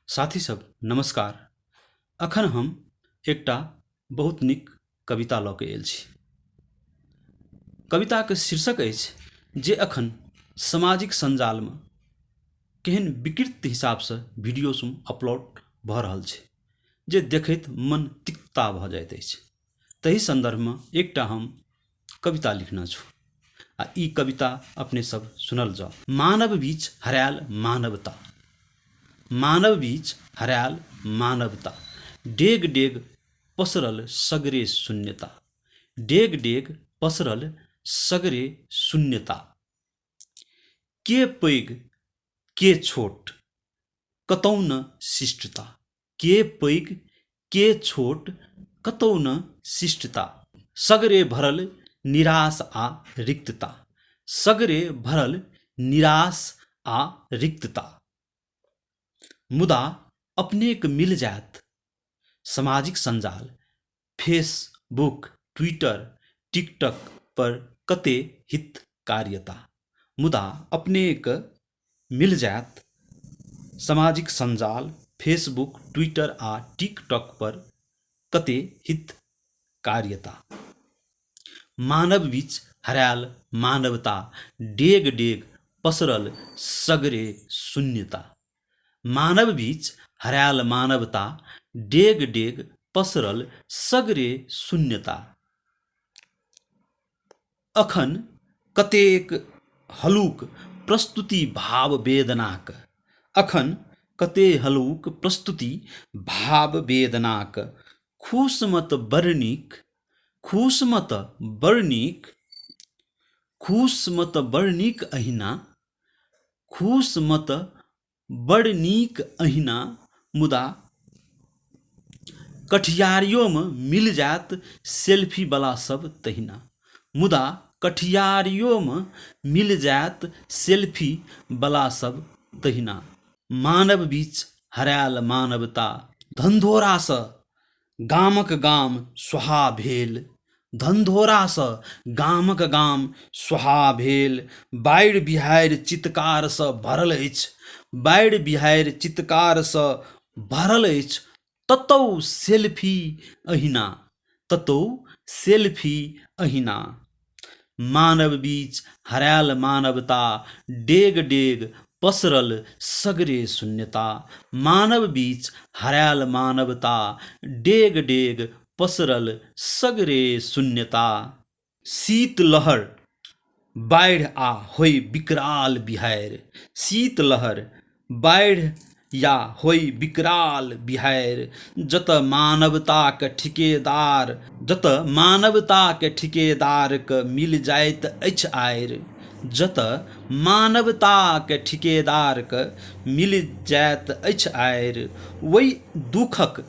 साथी सब नमस्कार। अखन हम एकटा बहुत नीक कविता लऽ कऽ आयल छी। कविताके शीर्षक अछि जे अखन सामाजिक संजालमे केहन विकृत हिसाबसँ वीडियो सब अपलोड भऽ रहल छै जे देखैत मन तिक्ता भऽ जाइत अछि। तही संदर्भमे एकटा हम कविता लिखने छी आ ई कविता अपने सब सुनल जाओ। मानव बीच हरायल मानवता, मानव बीच हरायल मानवता, डेग डेग पसरल सगरे शून्यता, डेग डेग पसरल सगरे शून्यता। के पैघ के छोट कतौ न शिष्टता, के पैघ के छोट कतौ न शिष्टता, सगरे भरल निराश आ रिक्तता, सगरे भरल निराश आ रिक्तता। मुदा अपनेक मिल जायत सामाजिक संजाल फेसबुक ट्विटर टिकटॉक पर कते हित कार्यता, मुदा अपनेक मिल जायत सामाजिक संजाल फेसबुक ट्विटर आ टिकटॉक पर कते हित कार्यता। मानव बीच हरायल मानवता, डेग डेग पसरल सगरे शून्यता, मानव बीच हरायल मानवता, डेग डेग पसरल सगरे शून्यता। अखन कतेक हलुक प्रस्तुति भाव वेदनाक, अखन कते हलुक प्रस्तुति भाव वेदनाक। खुश मत बड़ नीक, खुश मत बड़ नीक, खुश मत बड़ नीक अहिना, खुश मत बड़ नीक अहिना। मुदा कठियारियों में मिल जात सेल्फी वाला सब तहिना, मुदा कठियारियों में मिल जात सेल्फी वाला सब तहिना। मानव बीच हरायल मानवता, धंधोरासँ गामक गाम सुहा भेल, धंधोरासँ गामक गाम सुहा भेल। बाढ़ि बिहाड़ि चित्कारसँ भरल अछि, बाढ़ि बिहाड़ि चित्कारसँ भरल अछि। ततौ सेल्फी अहिना, ततौ सेल्फी अहिना। मानव बीच हरायल मानवता, डेग डेग पसरल सगरे शून्यता, मानव बीच हरायल मानवता, डेग डेग पसरल सगरे शून्यता। शीत लहर बाढ़ि आ होय विकराल बिहाड़ि, शीत लहर बाढ़ि या होय विकराल बिहाड़ि। जत मानवताक ठिकेदार, जत मानवताक ठिकेदारक मिल जाइत अछि आएर, जत मानवताक ठिकेदारक मिल जाइत अछि आएर। ओहि दुखक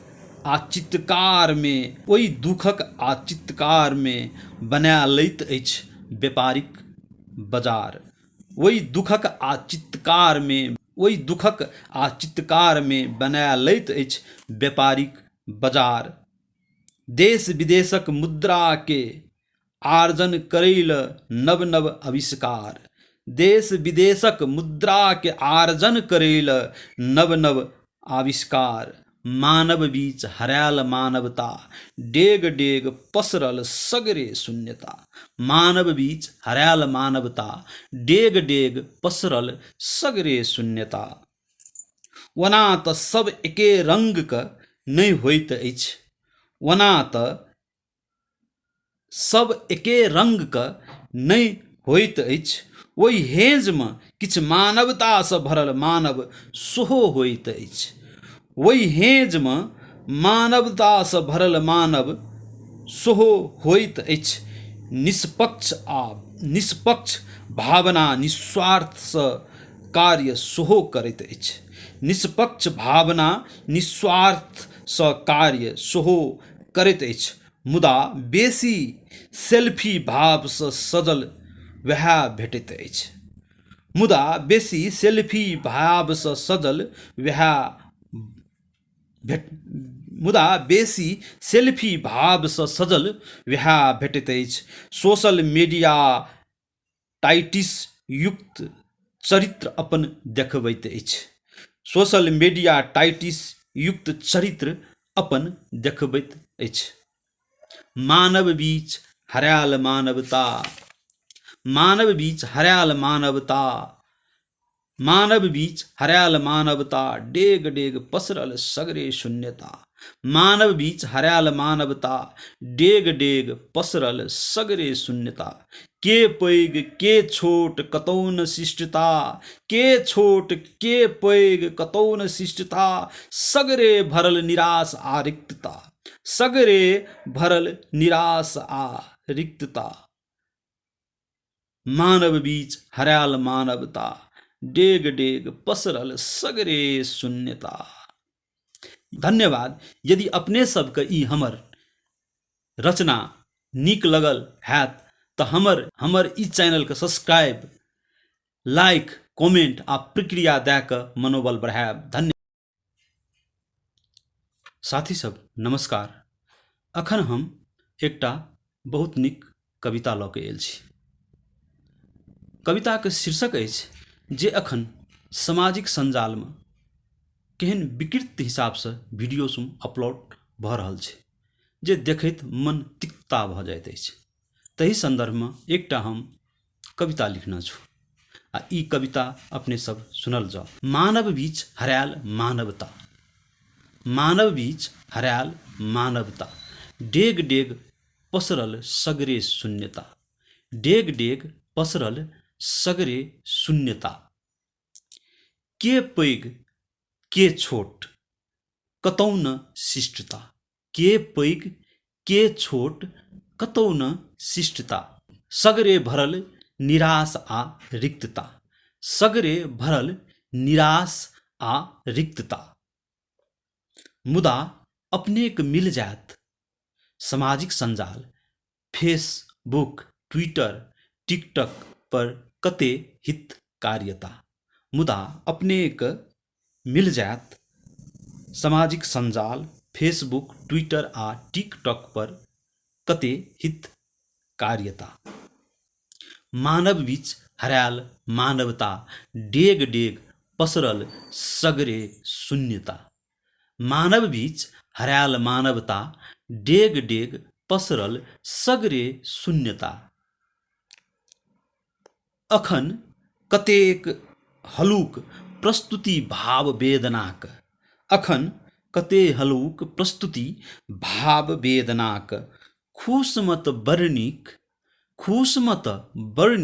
आ चित्कार में, ओहि दुखक आ चित्कार में बना लैत अछि व्यापारिक बाजार, ओहि दुखक आ चित्कार में, ओहि दुखक आ चित्कार में बना लैत अछि व्यापारिक बाजार। देश विदेशक मुद्रा के आर्जन करैल नव नव आविष्कार, देश विदेशक मुद्रा के आर्जन करैल नव नव आविष्कार। मानव बीच हरायल मानवता, डेग डेग पसरल सगरे शून्यता, मानव बीच हरायल मानवता, डेग डेग पसरल सगरे शून्यता। ओना तऽ सब एके रंगक नहि होइत अछि, ओना तऽ सब एके रंगक नहि होइत अछि। ओहि हेँजमे किछु मानवतासँ भरल मानव सेहो होइत अछि, ओहि हेँजमे मानवतासँ भरल मानव सेहो होइत अछि। निष्पक्ष आ निष्पक्ष भावना निस्वार्थसँ कार्य सेहो करैत अछि, निष्पक्ष भावना निस्वार्थसँ कार्य सेहो करैत अछि। मुदा बेसी सेल्फी भावसँ सजल वएह भेटैत अछि, मुदा बेसी सेल्फी भावसँ सजल वएह मुदा बेसी सेल्फी भावसँ सजल वएह भेटैत अछि। सोशल मीडिया टाइटिस युक्त चरित्र अपन देखबैत अछि, सोशल मीडिया टाइटिस युक्त चरित्र अपन देखबैत अछि। मानव बीच हरायल मानवता, मानव बीच हरायल मानवता, मानव बीच हरायल मानवता, डेग डेग पसरल सगरे शून्यता। मानव बीच हरायल मानवता, डेग डेग पसरल सगरे शून्यता। के पैघ के छोट कतौ न शिष्टता, के छोट के पैघ कतौ न शिष्टता, सगरे भरल निराश आ रिक्तता, सगरे भरल निराश आ रिक्तता। मानव बीच हरायल मानवता, डेग डेग पसरल सगरे शून्यता। धन्यवाद। यदि अपने सबके ई हमर रचना नीक लगल हैत तऽ हमर ई चैनलके सब्सक्राइब, लाइक, कमेंट आ प्रतिक्रिया दए कऽ मनोबल बढ़ायब। धन्यवाद। साथी सब नमस्कार। अखन हम एकटा बहुत नीक कविता लऽ कऽ आयल छी। कविताके शीर्षक अछि जे अखन सामाजिक संजालमे केहन विकृत हिसाबसँ वीडियो सब अपलोड भऽ रहल छै जे देखैत मन तिक्ता भऽ जाइत अछि। तही संदर्भमे एकटा हम कविता लिखने छी आ ई कविता अपने सब सुनल जाओ। मानव बीच हरायल मानवता, मानव बीच हरायल मानवता, डेग डेग पसरल सगरे शून्यता, डेग डेग पसरल सगरे शून्यता। के पैघ के छोट कतौ न शिष्टता, के पैघ के छोट कतौ न शिष्टता, सगरे भरल निराश आ रिक्तता, सगरे भरल निराश आ रिक्तता। मुदा अपनेक मिल जायत सामाजिक संजाल फेसबुक, ट्विटर, टिकटॉक पर कते हित कार्यता। मुदा अपनेक मिल जायत सामाजिक संजाल फेसबुक, ट्विटर आ टिकटॉक पर कते हित कार्यता। मानव बीच हरायल मानवता, डेग डेग पसरल सगरे शून्यता। मानव बीच हरायल मानवता, डेग डेग पसरल सगरे शून्यता। अखन कतेक हलुक प्रस्तुति भाव वेदनाक, अखन कते हलुक प्रस्तुति भाव वेदनाक। खुश मत बड़ खुश मत बड़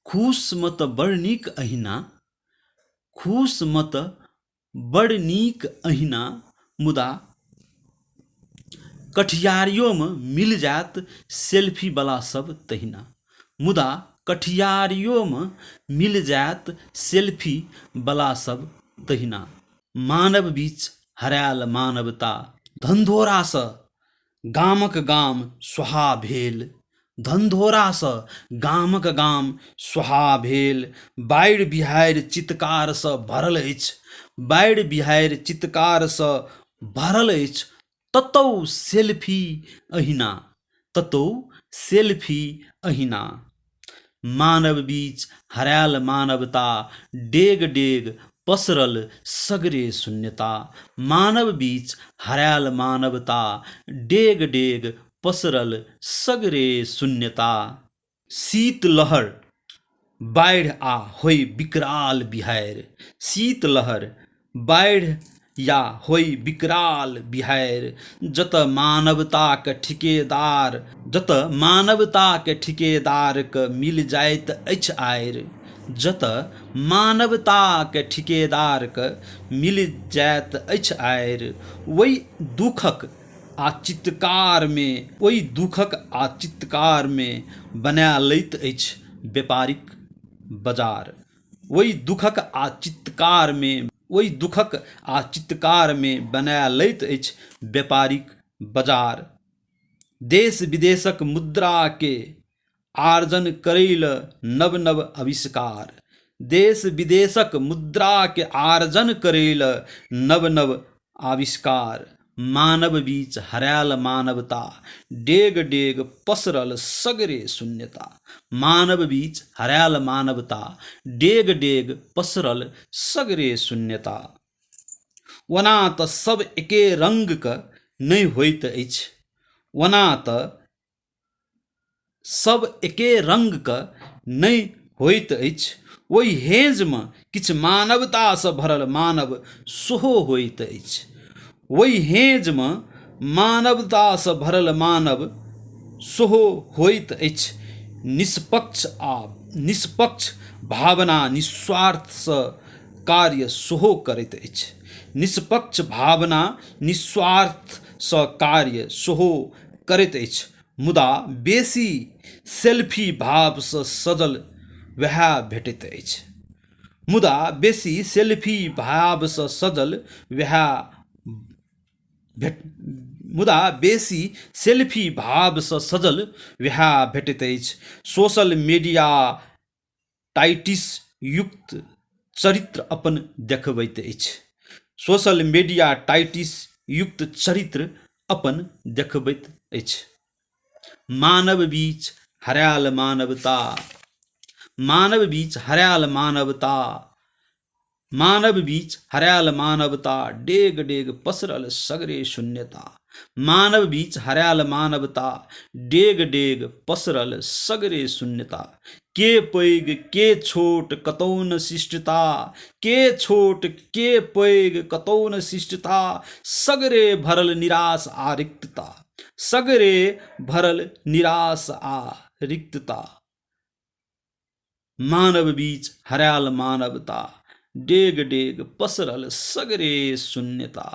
खुश मत बड़ अहिना, खुश मत बड़ अहिना। मुदा कठियारियों मिल जात सेल्फी वाला सब तहिना, मुदा कठियारियों मिल जात सेल्फी वाला सब तहिना। मानव बीच हरायल मानवता, धंधोरासँ गामक गाम सुहा भेल, धंधोरासँ गामक गाम सुहा भेल। बाढ़ि बिहाड़ि चित्कारसँ भरल अछि, बाढ़ि बिहाड़ि चित्कारसँ भरल अछि। ततौ सेल्फी अहिना, ततौ सेल्फी अहिना। मानव बीच हरायल मानवता, डेग डेग पसरल सगरे शून्यता। मानव बीच हरायल मानवता, डेग डेग पसरल सगरे शून्यता। शीत लहर बाढ़ि आ होई विकराल बिहाड़ि, शीत लहर बाढ़ि या होई विकराल बिहाड़ि। जत मानवताक ठिकेदार, जत मानवताक ठिकेदारक मिल जाइत अछि आएर, जत मानवताक ठिकेदारक मिल जाइत अछि आएर। ओहि दुखक आ चित्कार में, ओहि दुखक आ चित्कार में बना लैत अछि व्यापारिक बाजार। ओहि दुखक आ चित्कार में, ओहि दुखक आ चित्कार में बना लैत अछि व्यापारिक बाजार। देश विदेशक मुद्रा के आर्जन करैल नव नव आविष्कार, देश विदेशक मुद्रा के आर्जन करैल नव नव आविष्कार। मानव बीच हरायल मानवता, डेग डेग पसरल सगरे शून्यता। मानव बीच हरायल मानवता, डेग डेग पसरल सगरे शून्यता। ओना त सब एके रंगक नहि होइत अछि, ओना त सब एके रंगक नहि होइत अछि। ओहि हेँजमे किछु मानवतासँ भरल मानव सेहो होइत अछि। ओहि हेँजमे मानवतासँ भरल मानव सेहो होइत अछि। निष्पक्ष भावना निस्वार्थसँ कार्य सेहो करैत अछि। निष्पक्ष भावना निस्वार्थसँ कार्य सेहो करैत अछि। मुदा बेसी सेल्फी भावसँ सजल वएह भेटैत अछि। मुदा बेसी सेल्फी भावसँ सजल वएह मुदा बेसी सेल्फी भावसँ सजल वएह भेटैत अछि। सोशल मीडिया टाइटिस युक्त चरित्र अपन देखबैत अछि। सोशल मीडिया टाइटिस युक्त चरित्र अपन देखबैत अछि। मानव बीच हरायल मानवता, मानव बीच हरायल मानवता, मानव बीच हरायल मानवता, डेग डेग पसरल सगरे शून्यता। मानव बीच हरायल मानवता, डेग डेग पसरल सगरे शून्यता। के पैघ के छोट कतौ न शिष्टता, के छोट के पैघ कतौ न शिष्टता। सगरे भरल निराश आ रिक्तता, सगरे भरल निराश आ रिक्तता। मानव बीच हरायल मानवता, डेग डेग पसरल सगरे शून्यता।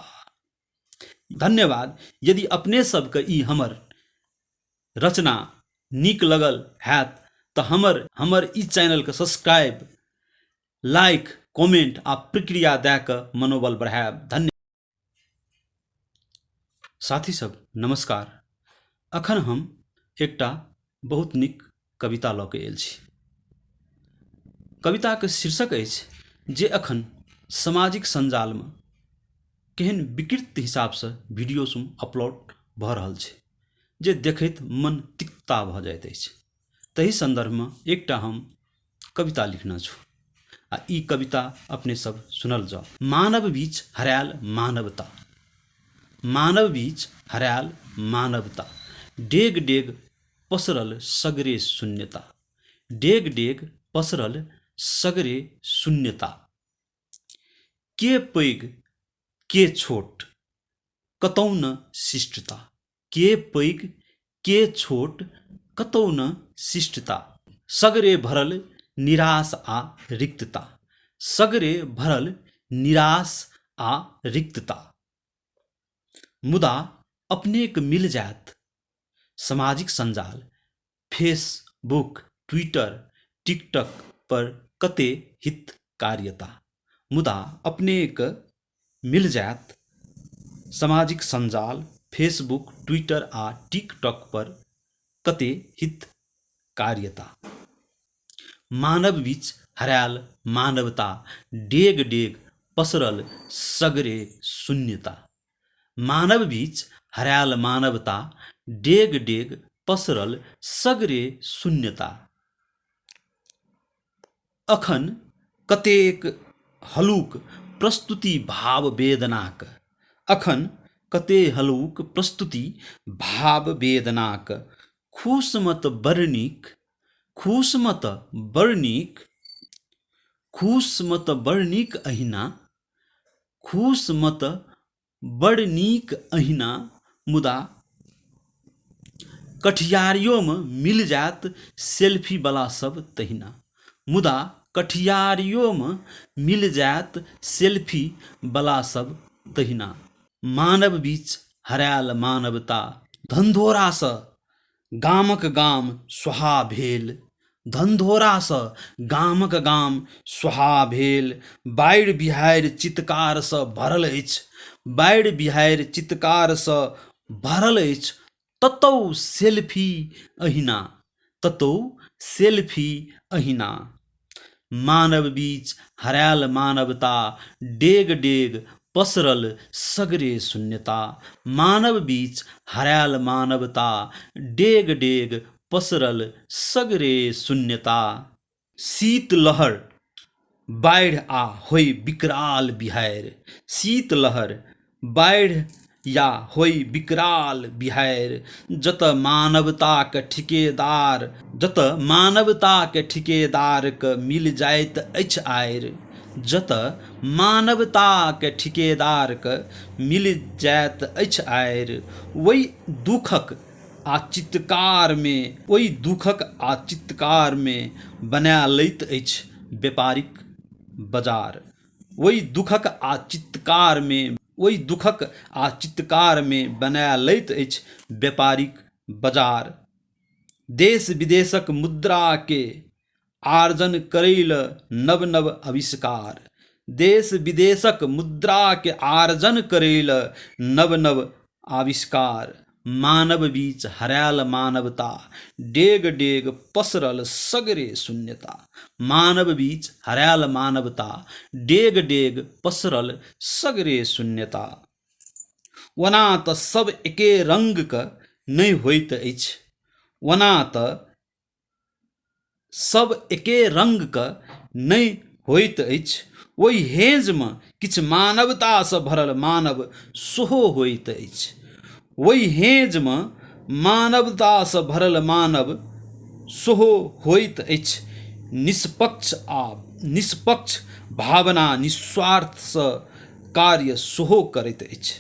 धन्यवाद। यदि अपने सबके ई हमर रचना नीक लगल हैत तऽ हमर ई चैनलके सब्सक्राइब, लाइक, कमेंट आ प्रतिक्रिया दए कऽ मनोबल बढ़ायब। धन्यवाद। साथी सब नमस्कार। अखन हम एकटा बहुत नीक कविता लऽ कऽ आयल छी। कविताके शीर्षक अछि जे अखन सामाजिक संजालमे केहन विकृत हिसाबसँ वीडियो सब अपलोड भऽ रहल छै जे देखैत मन तिक्ता भऽ जाइत अछि। तही संदर्भमे एकटा हम कविता लिखने छी आ ई कविता अपने सब सुनल जाओ। मानव बीच हरायल मानवता, मानव बीच हरायल मानवता, डेग डेग पसरल सगरे शून्यता, डेग डेग पसरल सगरे शून्यता। के पैघ के छोट कतौ न शिष्टता, के पैघ के छोट कतौ न शिष्टता। सगरे भरल निराश आ रिक्तता, सगरे भरल निराश आ रिक्तता। मुदा अपनेक मिल जायत सामाजिक संजाल फेसबुक, ट्विटर, टिकटॉक पर कते हित कार्यता। मुदा अपनेक मिल जायत सामाजिक संजाल फेसबुक, ट्विटर आ टिकटॉक पर कते हित कार्यता। मानव बीच हरायल मानवता, डेग डेग पसरल सगरे शून्यता। मानव बीच हरायल मानवता, डेग डेग पसरल सगरे शून्यता। अखन कतेक हलुक प्रस्तुति भाव वेदनाक, अखन कते हलुक प्रस्तुति भाव वेदनाक। खुशमत बड़ नीक, खुशमत बड़ नीक, खुशमत बड़ नीक अहिना, खुशमत बड़ नीक अहिना। मुदा कठियारियों मिल जायत सेल्फी वाला सब तहिना, मुदा कठियारियों मिल जायत सेल्फी वाला सब तहिना। मानव बीच हरायल मानवता, धनधोरासँ गामक गाम सुहा भेल, धनधोरासँ गामक गाम सुहा भेल। बाढ़ि बिहाड़ि चित्कारसँ भरल अछि, बाढ़ि बिहाड़ि चित्कारसँ भरल अछि। ततौ सेल्फी अहिना, ततौ सेल्फी अहिना। मानव बीच हरायल मानवता, डेग डेग पसरल सगरे शून्यता, मानव बीच हरायल मानवता, डेग डेग पसरल सगरे शून्यता। शीत लहर बाढ़ि आ होइ विकराल बिहारि, शीत लहर बाढ़ि या होइ विकराल बिहारि, जत मानवताक ठिकेदार, जत मानवताक ठिकेदारक मिल जाइत अछि आएर, जत मानवताक ठिकेदारक मिल जाइत अछि आएर, ओहि दुखक आ चित्कार में, ओहि दुखक आ चित्कार में बना लैत अछि व्यापारिक बाजार, ओहि दुखक आ चित्कार में, ओहि दुखक आ चित्कार में बना लैत अछि व्यापारिक बाजार। देश विदेशक मुद्रा के आर्जन करैल नव नव आविष्कार, देश विदेशक मुद्रा के आर्जन करैल नव नव आविष्कार, मानव बीच हरायल मानवता, डेग डेग पसरल सगरे शून्यता, मानव बीच हरायल मानवता, डेग डेग पसरल सगरे शून्यता। ओना तऽ सब एके रंगक नहि होइत अछि, ओना तऽ सब एके रंगक नहि होइत अछि, ओहि हेँजमे किछु मानवतासँ भरल मानव सेहो होइत अछि, ओहि हेँजमे मानवतासँ भरल मानव सेहो होइत अछि। निष्पक्ष भावना निस्वार्थसँ कार्य सेहो करैत अछि,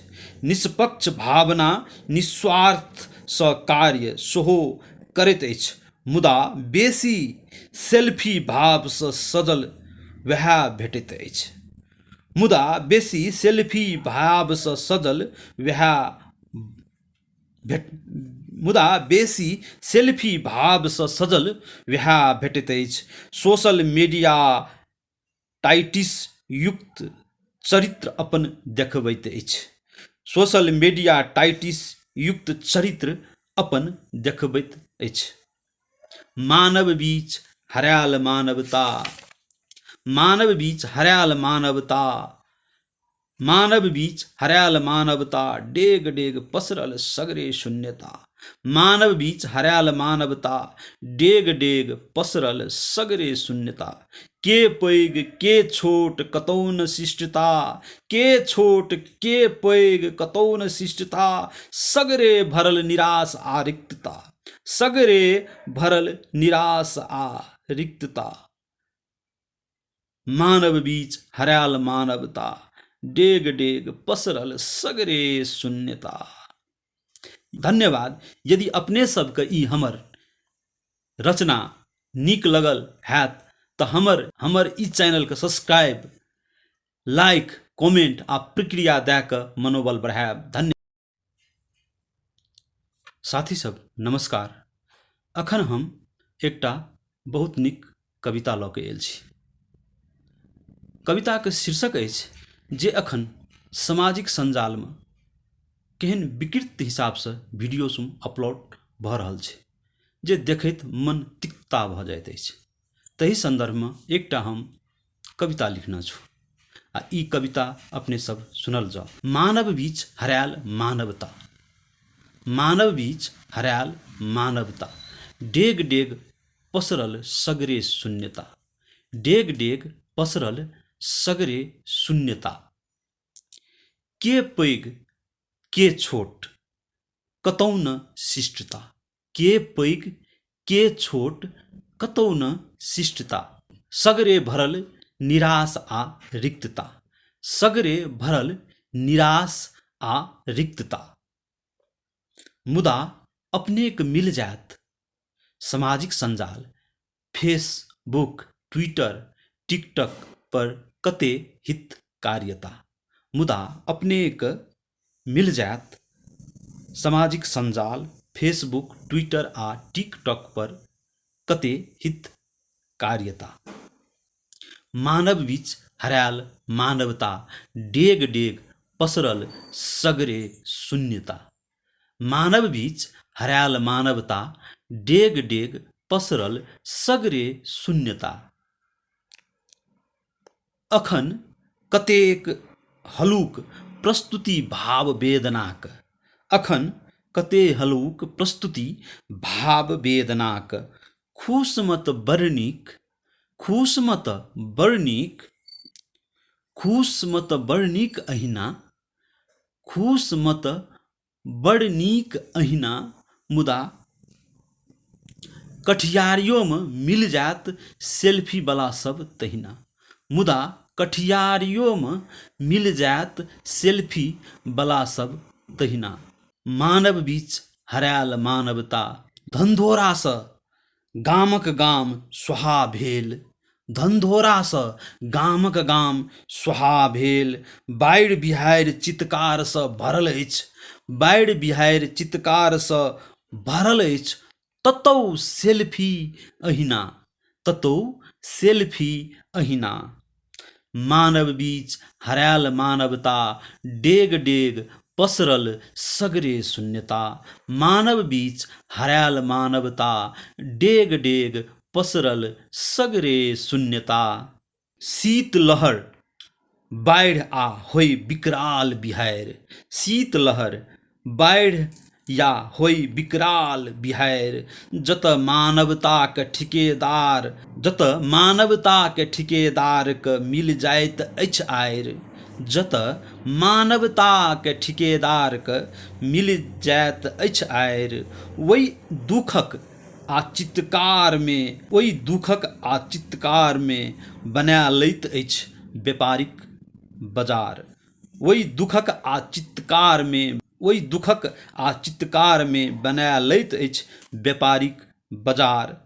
निष्पक्ष भावना निस्वार्थसँ कार्य सेहो करैत अछि, मुदा बेसी सेल्फी भावसँ सजल वएह भेटैत अछि, मुदा बेसी सेल्फी भावसँ सजल वएह मुदा बेसी सेल्फी भावसँ सजल वएह भेटैत अछि। सोशल मीडिया टाइटिस युक्त चरित्र अपन देखबैत अछि, सोशल मीडिया टाइटिस युक्त चरित्र अपन देखबैत अछि। मानव बीच हरायल मानवता, मानव बीच हरायल मानवता, मानव बीच हरायल मानवता, डेग डेग पसरल सगरे शून्यता, मानव बीच हरायल मानवता, डेग डेग पसरल सगरे शून्यता। के पैघ के छोट कतौ न शिष्टता, के छोट के पैघ कतौ न शिष्टता, सगरे भरल निराश आ रिक्तता, सगरे भरल निराश आ रिक्तता। मानव बीच हरायल मानवता, डेग डेग पसरल सगरे शून्यता। धन्यवाद। यदि अपने सबके ई हमर रचना नीक लगल हैत तऽ हमर ई चैनल के सब्सक्राइब, लाइक, कमेंट आ प्रतिक्रिया दए कऽ मनोबल बढ़ायब। धन्यवाद। साथी सब नमस्कार। अखन हम एकटा बहुत नीक कविता लऽ कऽ आयल छी। कविताके शीर्षक अछि जे अखन सामाजिक संजालमे केहन विकृत हिसाबसँ वीडियो सब अपलोड भऽ रहल छै जे देखैत मन तिक्ता भऽ जाइत अछि। तहि संदर्भमे एकटा हम कविता लिखने छी आ ई कविता अपने सब सुनल जाओ। मानव बीच हरायल मानवता, मानव बीच हरायल मानवता, डेग डेग पसरल सगरे शून्यता, डेग डेग पसरल सगरे शून्यता। के पैघ के छोट कतौ न शिष्टता, के पैघ के छोट कतौ न शिष्टता, सगरे भरल निराश आ रिक्तता, सगरे भरल निराश आ रिक्तता। मुदा अपनेक मिल जायत सामाजिक संजाल फेसबुक, ट्विटर, टिकटॉक पर कते हित कार्यता, मुदा अपनेक मिल जायत सामाजिक संजाल फेसबुक, ट्विटर आ टिकटॉक पर कते हित कार्यता। मानव बीच हरायल मानवता, डेग डेग पसरल सगरे शून्यता, मानव बीच हरायल मानवता, डेग डेग पसरल सगरे शून्यता। अखन कतेक हलुक प्रस्तुति भाव वेदनाक, अखन कते हलुक प्रस्तुति भाव वेदनाक, खुश मत बर्णिक, खुश मत बर्णिक, खुश मत बर्णिक अहिना, खुश मत बर्णिक अहिना, मुदा कठियारियों में मिल जात सेल्फी वाला सब तहिना, मुदा कठियारियों में मिल जात सेल्फी वाला सब तहिना। मानव बीच हरायल मानवता, धंधोरा सँ गामक गाम सुहा भेल, धंधोरा सँ गामक गाम सुहा भेल, बाढ़ि बिहाड़ि चित्कार सँ भरल अछि, बाढ़ि बिहाड़ि चित्कार सँ भरल अछि, ततौ सेल्फी अहिना, ततौ सेल्फी अहिना। मानव बीच हरायल मानवता, डेग डेग पसरल सगरे शून्यता, मानव बीच हरायल मानवता, डेग डेग पसरल सगरे शून्यता। शीत लहर बाढ़ि आ होई विकराल बिहाड़ि, शीत लहर बाढ़ि या होई विकराल बिहाड़ि, जत मानवताक ठिकेदार, जत मानवताक ठिकेदारक मिल जाइत अछि आएर, जत मानवताक ठिकेदारक मिल जाइत अछि आएर, ओहि दुखक आ चित्कार में, ओहि दुखक आ चित्कार में बना लैत अछि व्यापारिक बाजार, ओहि दुखक आ चित्कार में, ओहि दुखक आ चित्कार में बना लैत अछि व्यापारिक बाजार।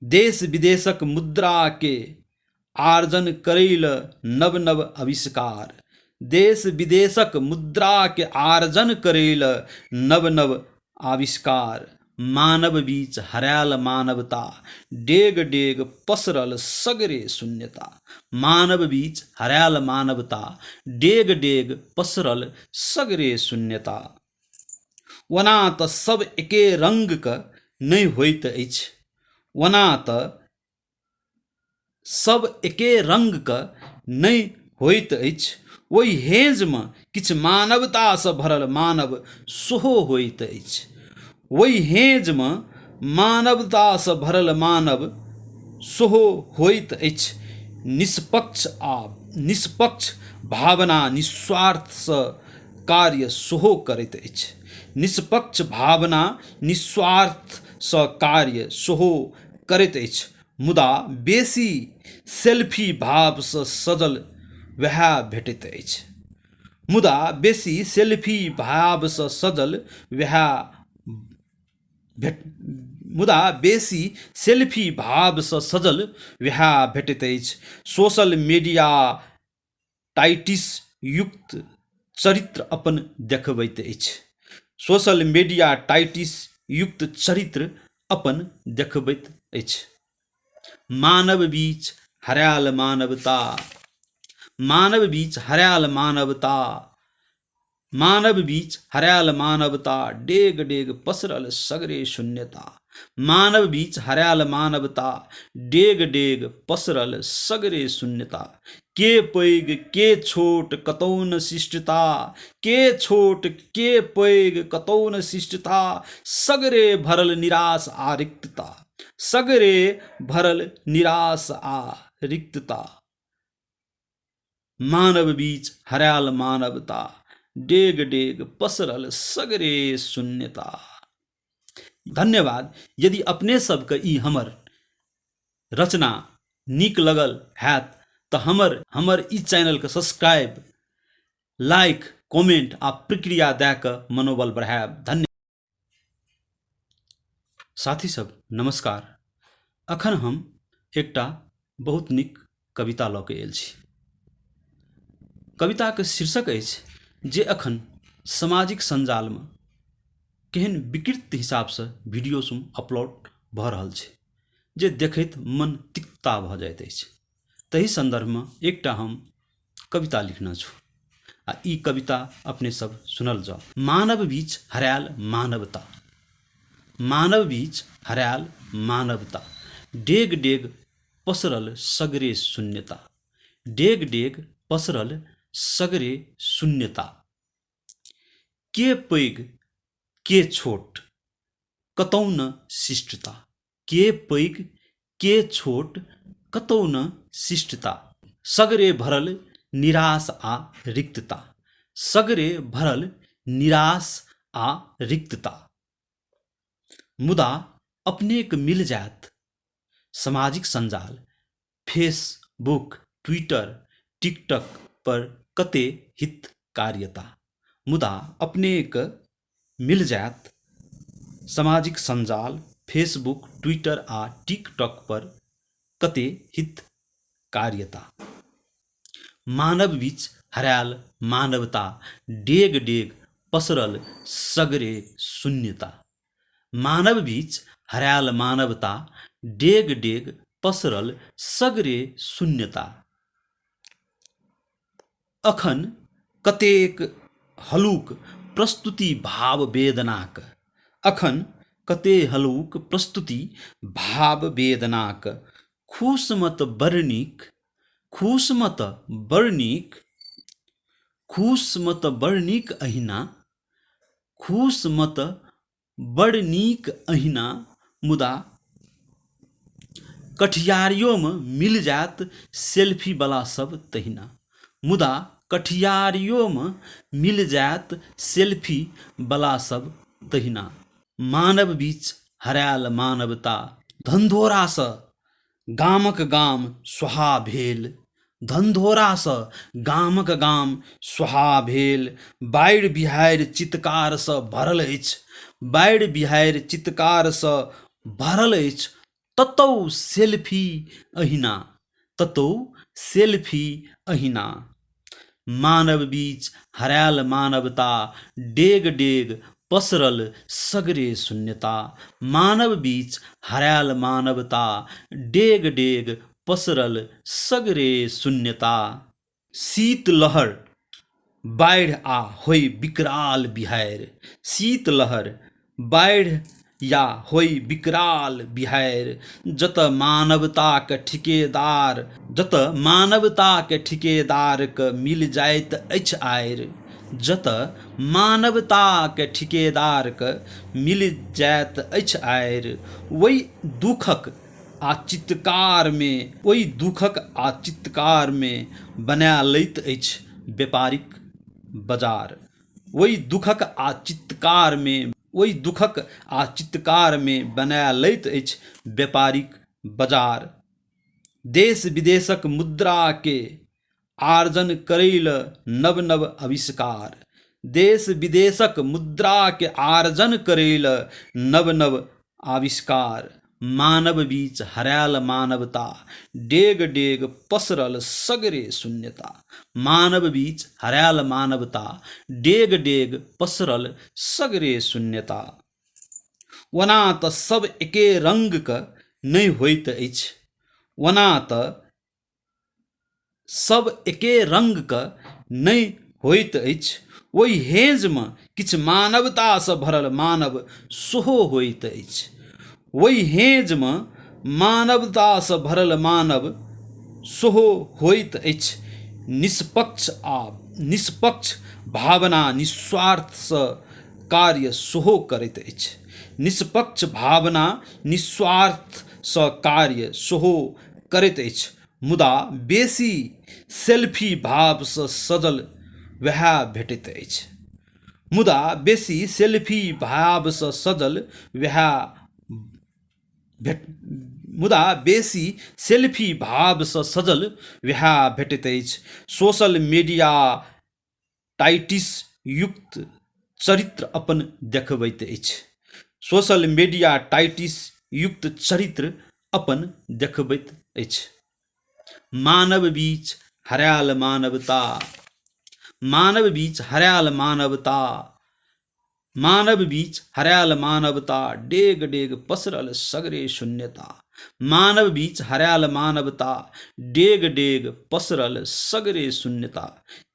देश विदेशक मुद्रा के आर्जन करैल नव नव आविष्कार, देश विदेशक मुद्रा के आर्जन करैल नव नव आविष्कार, मानव बीच हरायल मानवता, डेग डेग पसरल सगरे शून्यता, मानव बीच हरायल मानवता, डेग डेग पसरल सगरे शून्यता। ओना तऽ सब एके रंगक नहि होइत अछि, ओना तऽ सब एके रंगक नहि होइत अछि, ओहि हेज में किछु मानवता सँ भरल मानव सेहो होइत अछि, ओहि हेज में मानवता सँ भरल मानव सेहो होइत अछि, निष्पक्ष आ निष्पक्ष भावना निस्वार्थ सँ कार्य सेहो करैत अछि, निष्पक्ष भावना निस्वार्थ सँ कार्य सेहो करैत अछि, मुदा बेसी सेल्फी भाव सँ सजल वएह भेटैत अछि, मुदा बेसी सेल्फी भाव सँ सजल वएह मुदा बेसी सेल्फी भाव सँ सजल वएह भेटैत अछि। सोशल मीडिया टाइटिस युक्त चरित्र अपन देखबैत अछि, सोशल मीडिया टाइटिस युक्त चरित्र अपन देखबैत अछि। मानव बीच हरायल मानवता, मानव बीच हरायल मानवता, मानव बीच हरायल मानवता, डेग डेग पसरल सगरे शून्यता, मानव बीच हरायल मानवता, डेग डेग पसरल सगरे शून्यता। के पैघ के छोट कतौ न शिष्टता, के छोट के पैघ कतौ न शिष्टता, सगरे भरल निराश आ रिक्तता, सगरे भरल निराश आ रिक्तता। मानव बीच हरायल मानवता, डेग डेग पसरल सगरे शून्यता। धन्यवाद। यदि अपने सबके ई हमर रचना नीक लगल हैत तऽ हमर ई चैनल के सब्सक्राइब, लाइक, कमेंट आ प्रतिक्रिया दए कऽ मनोबल बढ़ायब। धन्यवाद। साथी सब नमस्कार। अखन हम एकटा बहुत नीक कविता लऽ कऽ आयल छी। कविता के शीर्षक अछि जे अखन सामाजिक संजाल में केहन विकृत हिसाब से वीडियो सब अपलोड भऽ रहल छै जे देखैत मन तिक्ता भऽ जाइत अछि। तही संदर्भ में एकटा हम कविता लिखना छु आ ई कविता अपने सब सुनल जाओ। मानव बीच हरायल मानवता, मानव बीच हरायल मानवता, डेग डेग पसरल सगरे शून्यता, डेग डेग पसरल सगरे शून्यता। के पैघ के छोट कतौ न शिष्टता। के पैघ के छोट कतौ न शिष्टता। सगरे भरल निराश आ रिक्तता। सगरे भरल निराश आ रिक्तता। मुदा अपनेक मिल जायत सामाजिक संजाल फेसबुक ट्विटर टिकटॉक पर कते हित कार्यता। मुदा अपनेक मिल जायत सामाजिक संजाल फेसबुक ट्विटर आ टिकटॉक पर कते हित कार्यता। मानव बीच हरायल मानवता डेग डेग पसरल सगरे शून्यता। मानव बीच हरायल मानवता डेग डेग पसरल सगरे शून्यता। अखन कतेक हलुक प्रस्तुति भाव वेदनाक। अखन कते हलुक प्रस्तुति भाव वेदनाक। खुश मत बड़ नीक अहिना। खुश मत बड़ नीक अहिना। मुदा कठियारियों में मिल जात सेल्फी वाला सब तहिना। मुदा कठियारियों में मिल जात सेल्फी वाला सब तहिना। मानव बीच हरायल मानवता धंधोरा सँ गामक गाम स्वाहा भेल। धंधोरा सँ गामक गाम स्वाहा भेल। बाढ़ि बिहाड़ि चित्कार सँ भरल अछि। बाढ़ि बिहाड़ि चित्कार सँ भरल अछि। ततौ सेल्फी अहिना। ततौ सेल्फी अहिना। मानव बीच हरायल मानवता डेग डेग पसरल सगरे शून्यता। मानव बीच हरायल मानवता डेग डेग पसरल सगरे शून्यता। शीत लहर बाढ़ि आ होई विकराल बिहाड़ि। शीत लहर बाढ़ि या होई विकराल बिहाड़ि। जत मानवता के ठिकेदार के मिल जाइत अछि आएर। जत मानवता के ठिकेदार के मिल जाइत अछि आएर। ओहि दुखक आ चित्कार में बना लैत अछि व्यापारिक बाजार। ओहि दुखक आ चित्कार में बना लैत अछि व्यापारिक बाजार। देश विदेशक मुद्रा के आर्जन करैल नव नव आविष्कार। देश विदेशक मुद्रा के आर्जन करैल नव नव आविष्कार। मानव बीच हरायल मानवता डेग डेग पसरल सगरे शून्यता। मानव बीच हरायल मानवता डेग डेग पसरल सगरे शून्यता। ओना तऽ सब एके रंग के नहीं होइत अछि। ओना तऽ सब एके रंग के नहीं होइत अछि। ओहि हेज में किछ मानवता सँ भरल मानव सेहो होइत अछि। ओहि हेज में मानवता सँ भरल मानव सेहो होइत अछि। निष्पक्ष भावना निस्वार्थ सँ कार्य सेहो करैत अछि। निष्पक्ष भावना निस्वार्थ सँ कार्य सेहो करैत अछि। मुदा बेसी सेल्फी भाव सँ सजल वएह भेटैत अछि। मुदा बेसी सेल्फी भाव सँ सजल वएह भेटैत अछि। सोशल मीडिया टाइटिस युक्त चरित्र अपन देखबैत अछि। सोशल मीडिया टाइटिस युक्त चरित्र अपन देखबैत अछि। मानव बीच हरायल मानवता। मानव बीच हरायल मानवता। मानव बीच हरायल मानवता डेग डेग पसरल सगरे शून्यता। मानव बीच हरायल मानवता डेग डेग पसरल सगरे शून्यता।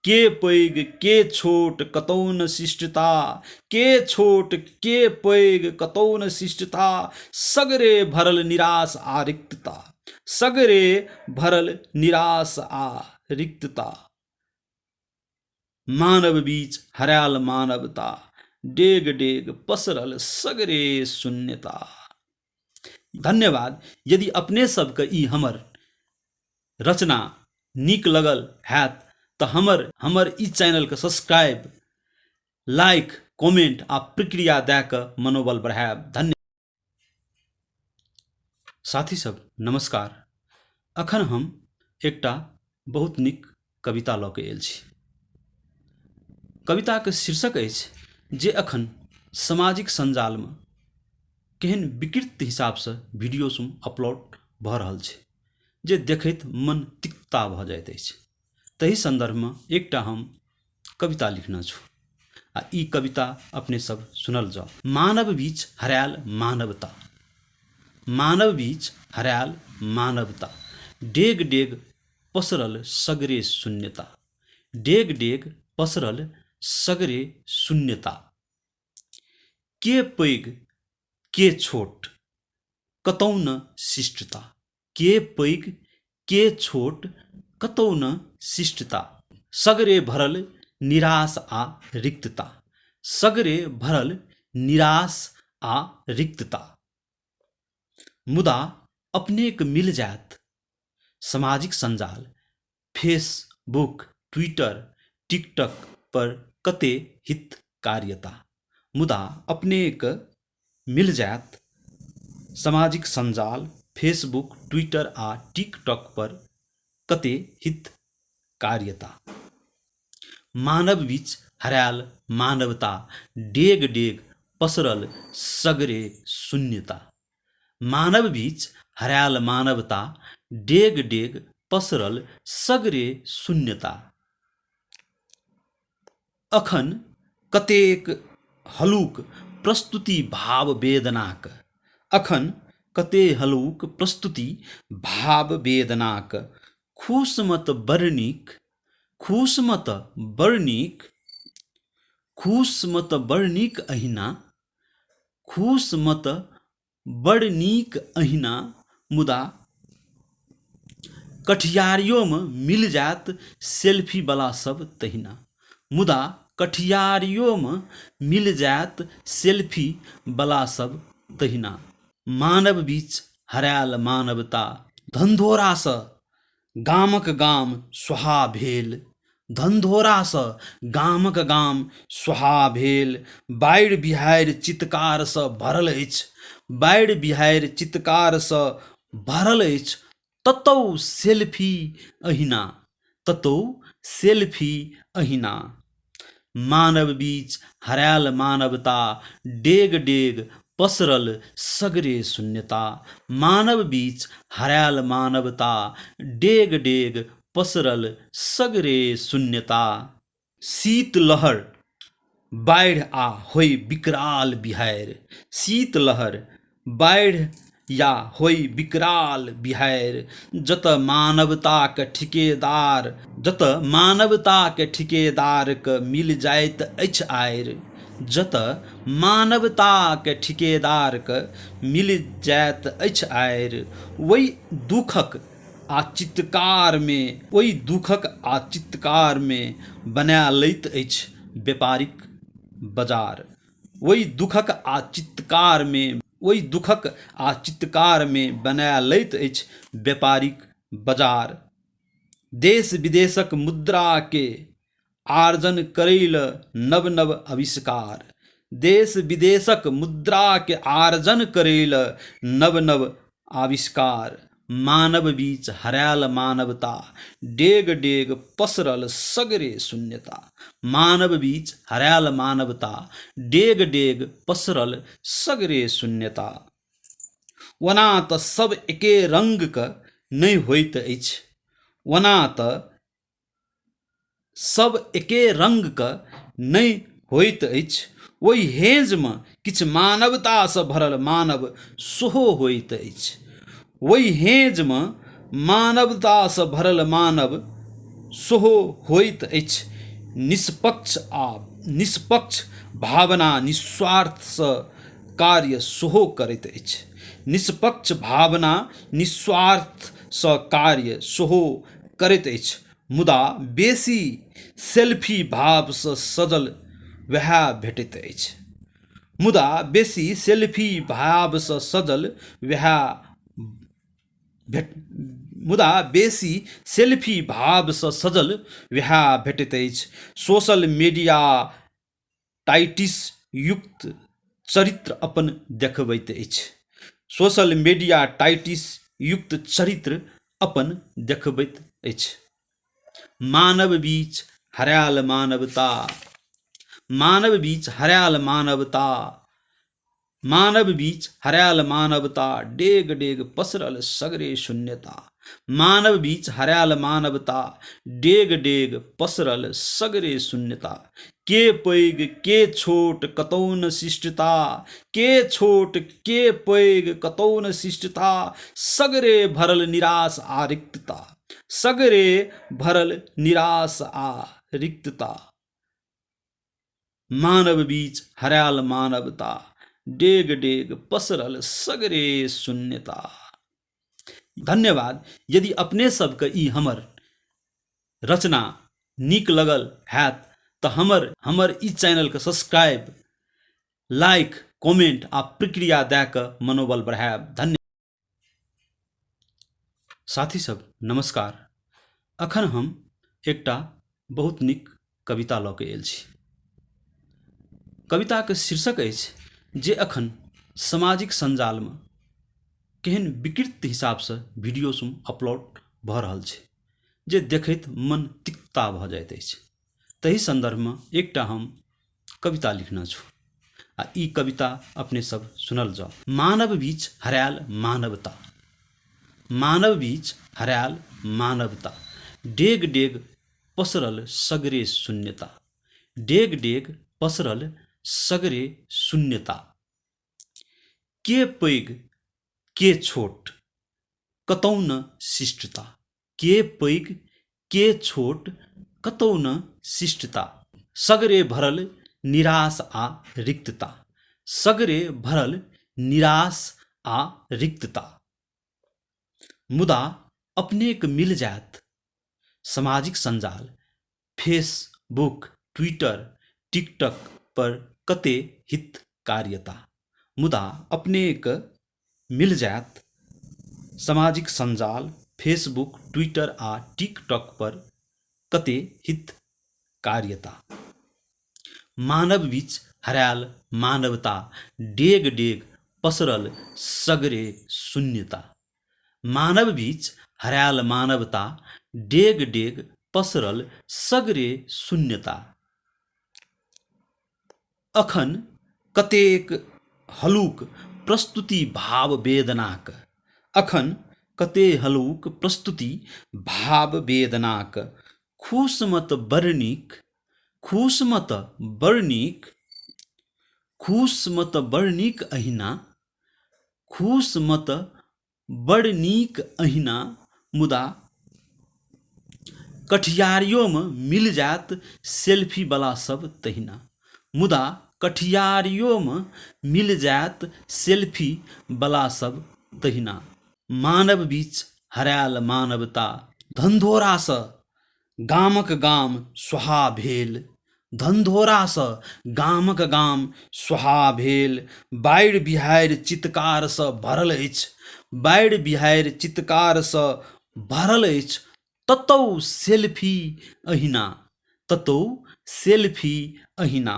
के पैघ के छोट कतौ न शिष्टता। के छोट के पैघ कतौ न शिष्टता। सगरे भरल निराश आ रिक्तता। सगरे भरल निराश आ रिक्तता। मानव बीच हरायल मानवता, डेग डेग पसरल सगरे शून्यता। धन्यवाद। यदि अपने सबके ई हमर रचना नीक लगल हैत तऽ हमर ई चैनलके सब्सक्राइब, लाइक, कमेंट आ प्रतिक्रिया दए कऽ मनोबल बढ़ायब। धन्यवाद। साथी सब नमस्कार। अखन हम एकटा बहुत नीक कविता लऽ कऽ आयल छी। कविताके शीर्षक अछि जे अखन सामाजिक संजालमे केहन विकृत हिसाबसँ वीडियो सब अपलोड भऽ रहल छै जे देखैत मन तिक्ता भऽ जाइत अछि। तही संदर्भमे एकटा हम कविता लिखने छी आ ई कविता अपने सब सुनल जाओ। मानव बीच हरायल मानवता, मानव बीच हरायल मानवता, डेग डेग पसरल सगरे शून्यता, डेग डेग पसरल सगरे शून्यता। के पैघ के छोट कतौ न शिष्टता, के पैघ के छोट कतौ न शिष्टता। सगरे भरल निराश आ रिक्तता, सगरे भरल निराश आ रिक्तता। मुदा अपनेक मिल जायत सामाजिक संजाल फेसबुक, ट्विटर, टिकटॉक पर कते हित कार्यता। मुदा अपनेक मिल जायत सामाजिक संजाल फेसबुक, ट्विटर आ टिकटॉक पर कते हित कार्यता। मानव बीच हरायल मानवता, डेग डेग पसरल सगरे शून्यता। मानव बीच हरायल मानवता, डेग डेग पसरल सगरे शून्यता। अखन कतेक हलुक प्रस्तुति भाव वेदनाक, अखन कते हलुक प्रस्तुति भाव वेदनाक। खुशमत बड़ नीक, खुशमत बड़ नीक अहिना, खुशमत बड़ नीक अहिना। मुदा कठियारियों मिल जात सेल्फी वाला सब तहिना, मुदा कठियारियों मिल जात सेल्फी वाला सब तहिना। मानव बीच हरायल मानवता, धंधोरासँ गामक गाम सुहा भेल, धंधोरासँ गामक गाम सुहा भेल। बाढ़ि बिहाड़ि चित्कारसँ भरल अछि, बाढ़ि बिहाड़ि चित्कारसँ भरल अछि। ततौ सेल्फी अहिना, ततौ सेल्फी अहिना। मानव बीच हरायल मानवता, डेग डेग पसरल सगरे शून्यता। मानव बीच हरायल मानवता, डेग डेग पसरल सगरे शून्यता। शीतलहर बाढ़ि आ होय विकराल बिहाड़ि, शीतलहर बाढ़ि या होय विकराल बिहाड़ि। जत मानवताक ठिकेदार, जत मानवताक ठिकेदारक मिल जाइत अछि आयर, जत मानवताक ठिकेदारक मिल जाइत अछि आयर। ओहि दुखक आ चित्कारमे, ओहि दुखक आ चित्कारमे बना लैत अछि व्यापारिक बाजार, ओहि दुखक आ चित्कारमे, ओहि दुखक आ चित्कारमे बना लैत अछि व्यापारिक बाजार। देश विदेशक मुद्रा के आर्जन करैल नव नव आविष्कार, देश विदेशक मुद्रा के आर्जन करैल नव नव आविष्कार। मानव बीच हरायल मानवता, डेग डेग पसरल सगरे शून्यता। मानव बीच हरायल मानवता, डेग डेग पसरल सगरे शून्यता। ओना तऽ सब एके रंगक नहि होइत अछि, ओना तऽ सब एके रंगक नहि होइत अछि। ओहि हेंजमे किछु मानवतासँ भरल मानव सेहो होइत अछि, ओहि हेंजमे मानवतासँ भरल मानव सेहो होइत अछि। निष्पक्ष भावना निस्वार्थसँ कार्य सेहो करैत अछि, निष्पक्ष भावना निस्वार्थसँ कार्य सेहो करैत अछि। मुदा बेसी सेल्फी भावसँ सजल वएह भेटैत अछि। मुदा बेसी सेल्फी भावसँ सजल वएह भेट मुदा बेसी सेल्फी भावसँ सजल वएह भेटैत अछि। सोशल मीडिया टाइटिस युक्त चरित्र अपन देखबैत अछि। सोशल मीडिया टाइटिस युक्त चरित्र अपन देखबैत अछि। मानव बीच हरायल मानवता, मानव बीच हरायल मानवता, मानव बीच हरायल मानवता, डेग डेग पसरल सगरे शून्यता। मानव बीच हरायल मानवता, डेग डेग पसरल सगरे शून्यता। के पैघ के छोट कतौ न शिष्टता, के छोट के पैघ कतौ न शिष्टता, सगरे भरल निराश आ रिक्तता, सगरे भरल निराश आ रिक्तता। मानव बीच हरायल मानवता, डेग डेग पसरल सगरे शून्यता। धन्यवाद। यदि अपने सबके ई हमर रचना नीक लगल हैत तऽ हमर ई चैनलके सब्सक्राइब, लाइक, कमेंट आ प्रतिक्रिया दए कऽ मनोबल बढ़ायब। धन्यवाद। साथी सब नमस्कार। अखन हम एकटा बहुत नीक कविता लऽ कऽ आयल छी। कविताके शीर्षक अछि जे अखन सामाजिक संजालमे केहन विकृत हिसाबसँ वीडियो सब अपलोड भऽ रहल छै जे देखैत मन तिक्ता भऽ जाइत अछि। तही संदर्भमे एकटा हम कविता लिखने छी आ ई कविता अपने सब सुनल जाओ। मानव बीच हरायल मानवता, मानव बीच हरायल मानवता, डेग डेग पसरल सगरे शून्यता, डेग डेग पसरल सगरे शून्यता। के पैघ के छोट कतौ न शिष्टता, के पैघ के छोट कतौ न शिष्टता, सगरे भरल निराश आ रिक्तता, सगरे भरल निराश आ रिक्तता। मुदा अपनेक मिल जायत सामाजिक संजाल फेसबुक, ट्विटर, टिकटॉक पर कते हित कार्यता। मुदा अपनेक मिल जायत सामाजिक संजाल फेसबुक, ट्विटर आ टिकटॉक पर कते हित कार्यता। मानव बीच हरायल मानवता, डेग डेग पसरल सगरे शून्यता। मानव बीच हरायल मानवता, डेग डेग पसरल सगरे शून्यता। अखन कतेक हलुक प्रस्तुति भाव वेदनाक, अखन कते हलुक प्रस्तुति भाव वेदनाक। खुश मत बड़ नीक, खुश मत बड़ नीक, खुश मत बड़ नीक अहिना, खुश मत बड़ नीक अहिना। मुदा कठियारियों में मिल जात सेल्फी वाला सब तहिना, मुदा कठियारियों में मिल जात सेल्फी वाला सब तहिना। मानव बीच हरायल मानवता, धंधोरासँ गामक गाम सुहा भेल, धंधोरासँ गामक गाम सुहा भेल। बाढ़ि बिहाड़ि चित्कारसँ भरल अछि, बाढ़ि बिहाड़ि चित्कारसँ भरल अछि। ततौ सेल्फी अहिना, ततौ सेल्फी अहिना।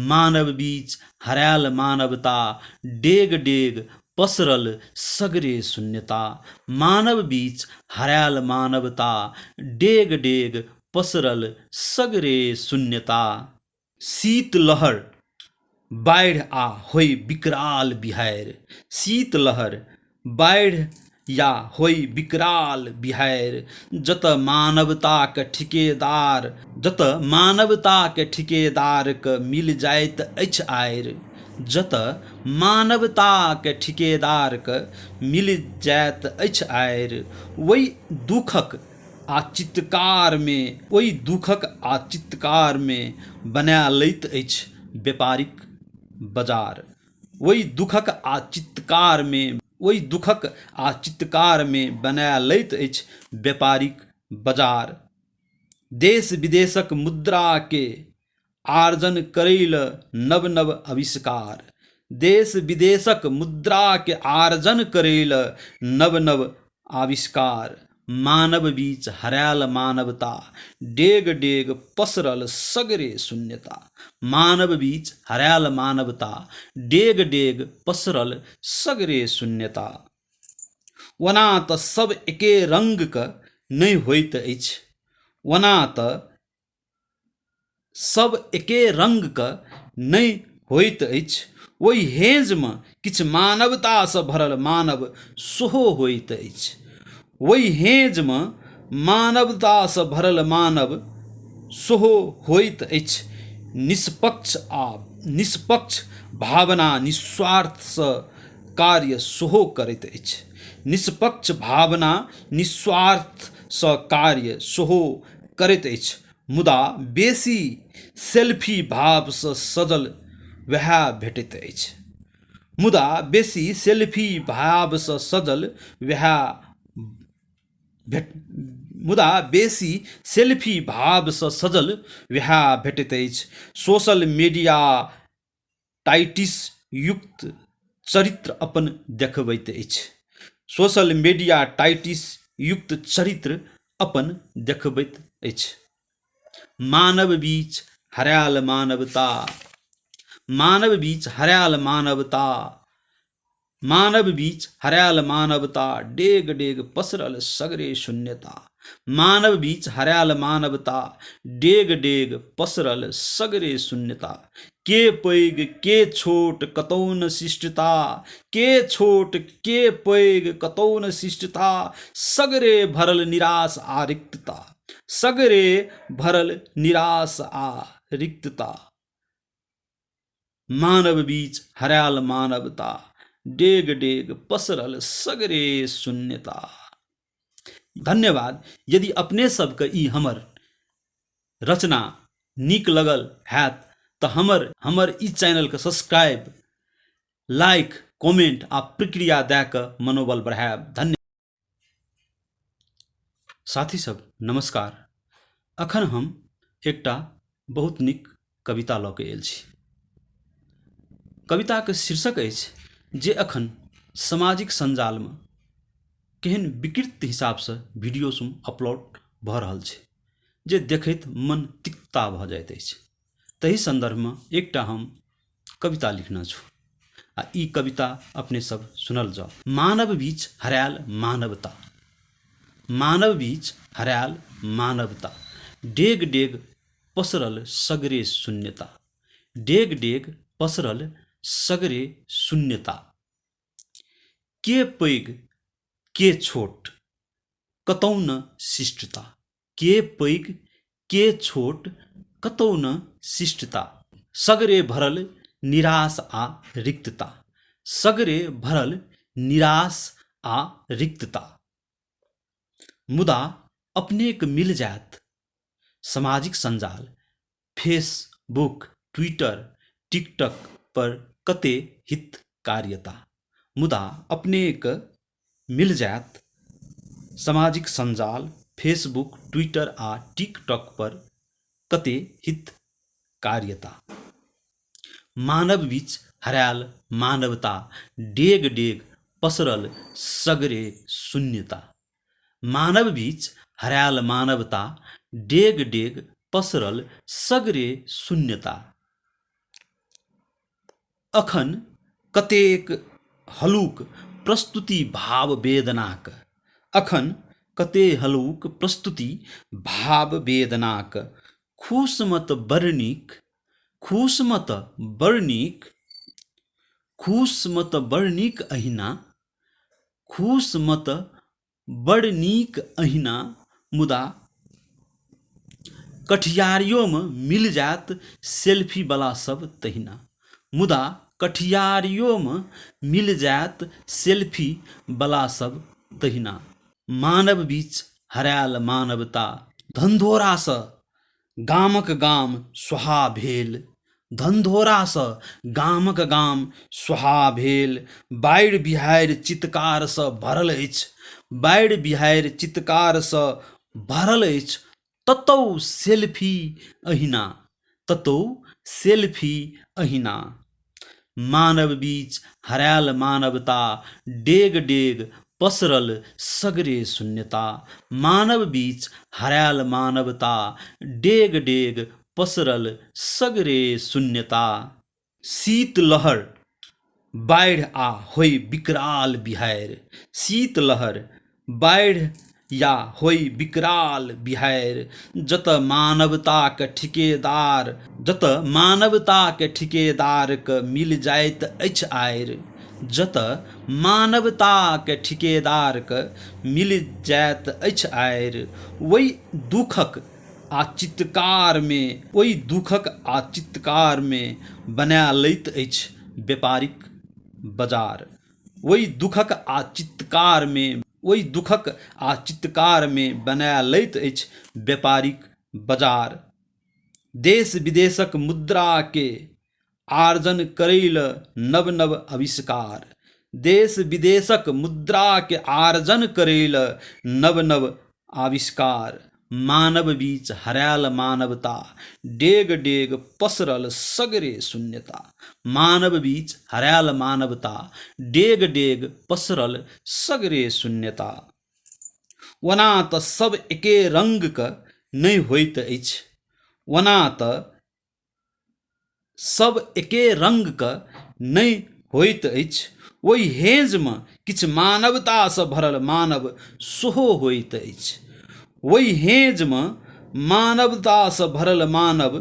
मानव बीच हरायल मानवता, डेग डेग पसरल सगरे शून्यता। मानव बीच हरायल मानवता, डेग डेग पसरल सगरे शून्यता। शीत लहर बाढ़ि आ होय विकराल बिहाड़ि, शीत लहर बाढ़ि या होय विकराल बिहाड़ि। जत मानवताक ठिकेदार, जत मानवताक ठिकेदारक मिल जाइत अछि आइर, जत मानवताक ठिकेदारक मिल जाइत अछि आइर। ओहि दुखक आ चित्कार में, ओहि दुखक आ चित्कार में बना लैत अछि व्यापारिक बाजार। ओहि दुखक आ चित्कार में, ओहि दुखक आ चित्कार में बना लैत अछि व्यापारिक बाजार, देश विदेशक मुद्रा के आर्जन करैल नव नव आविष्कार, देश विदेशक मुद्रा के आर्जन करैल नव नव आविष्कार, मानव बीच हरायल मानवता, डेग डेग पसरल सगरे शून्यता, मानव बीच हरायल मानवता, डेग डेग पसरल सगरे शून्यता। ओना तऽ सब एके रंगक नहि होइत अछि, ओना तऽ सब एके रंगक नहि होइत अछि, ओहि हेजमे किछु मानवतासँ भरल मानव सेहो होइत अछि, ओहि हेजमे मानवतासँ भरल मानव सेहो होइत अछि। निष्पक्ष भावना निस्वार्थसँ कार्य सेहो करैत अछि, निष्पक्ष भावना निस्वार्थसँ कार्य सेहो करैत अछि। मुदा बेसी सेल्फी भावसँ सजल वएह भेटैत अछि, मुदा बेसी सेल्फी भावसँ सजल वएह मुदा बेसी सेल्फी भावसँ सजल वएह भेटैत अछि। सोशल मीडिया टाइटिस युक्त चरित्र अपन देखबैत अछि, सोशल मीडिया टाइटिस युक्त चरित्र अपन देखबैत अछि। मानव बीच हरायल मानवता, मानव बीच हरायल मानवता, मानव बीच हरायल मानवता, डेग डेग पसरल सगरे शून्यता, मानव बीच हरायल मानवता, डेग डेग पसरल सगरे शून्यता। के पैघ के छोट कतौ न शिष्टता, के छोट के पैघ कतौ न शिष्टता, सगरे भरल निराश आ रिक्तता, सगरे भरल निराश आ रिक्तता। मानव बीच हरायल मानवता, डेग डेग पसरल सगरे शून्यता। धन्यवाद। यदि अपने सबके ई हमर रचना नीक लगल हैत तऽ हमर ई चैनलके सब्सक्राइब, लाइक, कमेंट आ प्रतिक्रिया दए कऽ मनोबल बढ़ायब। धन्यवाद। साथी सब नमस्कार। अखन हम एकटा बहुत नीक कविता लऽ कऽ आयल छी। कविताके शीर्षक अछि जे अखन सामाजिक संजालमे केहन विकृत हिसाबसँ वीडियो सब अपलोड भऽ रहल छै जे देखैत मन तिक्ता भऽ जाइत अछि। तही संदर्भमे एकटा हम कविता लिखने छी आ ई कविता अपने सब सुनल जाओ। मानव बीच हरायल मानवता, मानव बीच हरायल मानवता, डेग डेग पसरल सगरे शून्यता, डेग डेग पसरल सगरे शून्यता। के पैघ के छोट कतौ न शिष्टता, के पैघ के छोट कतौ न शिष्टता, सगरे भरल निराश आ रिक्तता, सगरे भरल निराश आ रिक्तता। मुदा अपनेक मिल जायत सामाजिक संजाल फेसबुक, ट्विटर, टिकटॉक पर कते हित कार्यता, मुदा अपनेक मिल जायत सामाजिक संजाल फेसबुक, ट्विटर आ टिकटॉक पर कते हित कार्यता। मानव बीच हरायल मानवता, डेग डेग पसरल सगरे शून्यता, मानव बीच हरायल मानवता, डेग डेग पसरल सगरे शून्यता। अखन कतेक हलुक प्रस्तुति भाव वेदनाक, अखन कते हलुक प्रस्तुति भाव वेदनाक, खुशमत बड़ नीक, खुशमत बड़ नीक, खुशमत बड़ नीक अहिना, खुशमत बड़ नीक अहिना। मुदा कठियारियों में मिल जात सेल्फी वाला सब तहिना, मुदा कठियारियों में मिल जात सेल्फी वाला सब तहिना। मानव बीच हरायल मानवता, धंधोरासँ गामक गाम सुहा भेल, धंधोरासँ गामक गाम सुहा भेल। बाढ़ि बिहाड़ि चित्कारसँ भरल अछि, बाढ़ि बिहाड़ि चित्कारसँ भरल अछि ततौ सेल्फी अहिना, ततौ सेल्फी अहिना। मानव बीच हरायल मानवता, डेग डेग पसरल सगरे शून्यता। मानव बीच हरायल मानवता, डेग डेग पसरल सगरे शून्यता। शीत लहर बाढ़ि आ होइ विकराल बिहारि, शीत लहर बाढ़ि या होइ विकराल बिहारि। जतऽ मानवताके ठिकेदार, जतऽ मानवताके ठिकेदारके मिल जाइत अछि आड़ि, जतऽ मानवताके ठिकेदारके मिल जाइत अछि आड़ि। ओहि दुखक आ चित्कारमे, ओहि दुखक आ चित्कारमे बना लैत अछि व्यापारिक बाजार। ओहि दुखक आ चित्कारमे, ओहि दुखक आ चित्कारमे बना लैत अछि व्यापारिक बाजार। देश विदेशक मुद्राके आर्जन करैल नव नव आविष्कार, देश विदेशक मुद्राके आर्जन करैल नव नव आविष्कार। मानव बीच हरायल मानवता, डेग डेग पसरल सगरे शून्यता। मानव बीच हरायल मानवता, डेग डेग पसरल सगरे शून्यता। ओना तऽ सब एके रंगक नहि होइत अछि, ओना तऽ सब एके रंगक नहि होइत अछि। ओहि हेँजमे किछु मानवतासँ भरल मानव सेहो होइत अछि, ओहि हेँजमे मानवतासँ भरल मानव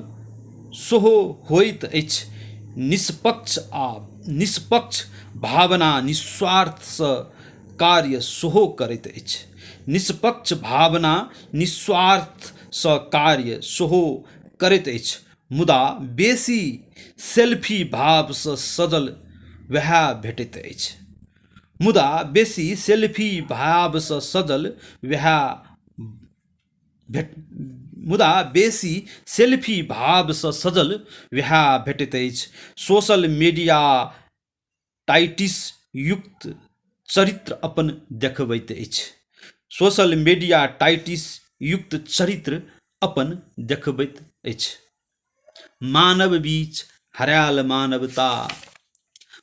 सेहो होइत अछि। निष्पक्ष भावना निस्वार्थसँ कार्य सेहो करैत अछि, निष्पक्ष भावना निस्वार्थसँ कार्य सेहो करैत अछि। मुदा बेसी सेल्फी भावसँ सजल वएह भेटैत अछि, मुदा बेसी सेल्फी भावसँ सजल वएह मुदा बेसी सेल्फी भावसँ सजल वएह भेटैत अछि। सोशल मीडिया टाइटिस युक्त चरित्र अपन देखबैत अछि, सोशल मीडिया टाइटिस युक्त चरित्र अपन देखबैत अछि। मानव बीच हरायल मानवता,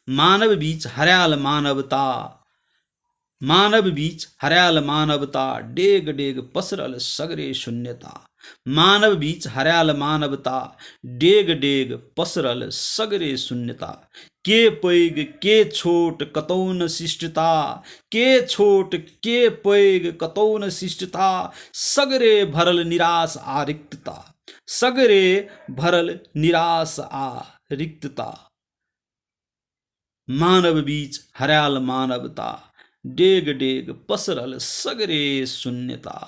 मानव बीच हरायल मानवता, मानव बीच हरायल मानवता, डेग डेग पसरल सगरे शून्यता। मानव बीच हरायल मानवता, डेग डेग पसरल सगरे शून्यता। के पैघ के छोट कतौ न शिष्टता, के छोट के पैघ कतौ न शिष्टता। सगरे भरल निराश आ रिक्तता, सगरे भरल निराश आ रिक्तता। मानव बीच हरायल मानवता, डेग डेग पसरल सगरे शून्यता।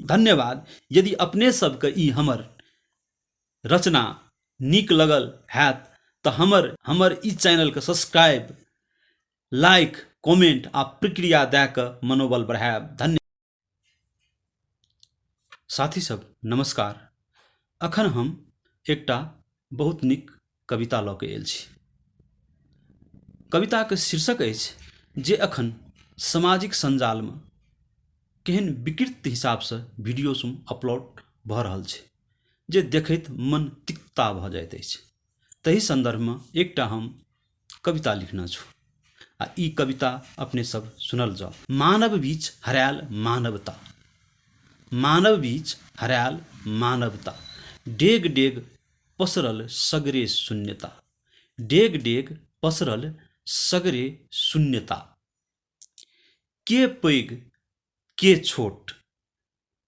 धन्यवाद। यदि अपने सबके ई हमर रचना नीक लगल हैत तऽ हमर ई चैनलके सब्सक्राइब, लाइक, कमेंट आ प्रतिक्रिया दए कऽ मनोबल बढ़ायब। धन्यवाद। साथी सब नमस्कार। अखन हम एकटा बहुत नीक कविता लऽ कऽ आयल छी। कविताके शीर्षक अछि जे अखन सामाजिक संजालमे केहन विकृत हिसाबसँ वीडियो सब अपलोड भऽ रहल छै जे देखैत मन तिक्ता भऽ जाइत अछि। तही संदर्भमे एकटा हम कविता लिखने छी आ ई कविता अपने सब सुनल जाओ। मानव बीच हरायल मानवता, मानव बीच हरायल मानवता, डेग डेग पसरल सगरे शून्यता, डेग डेग पसरल सगरे शून्यता। के पैघ के छोट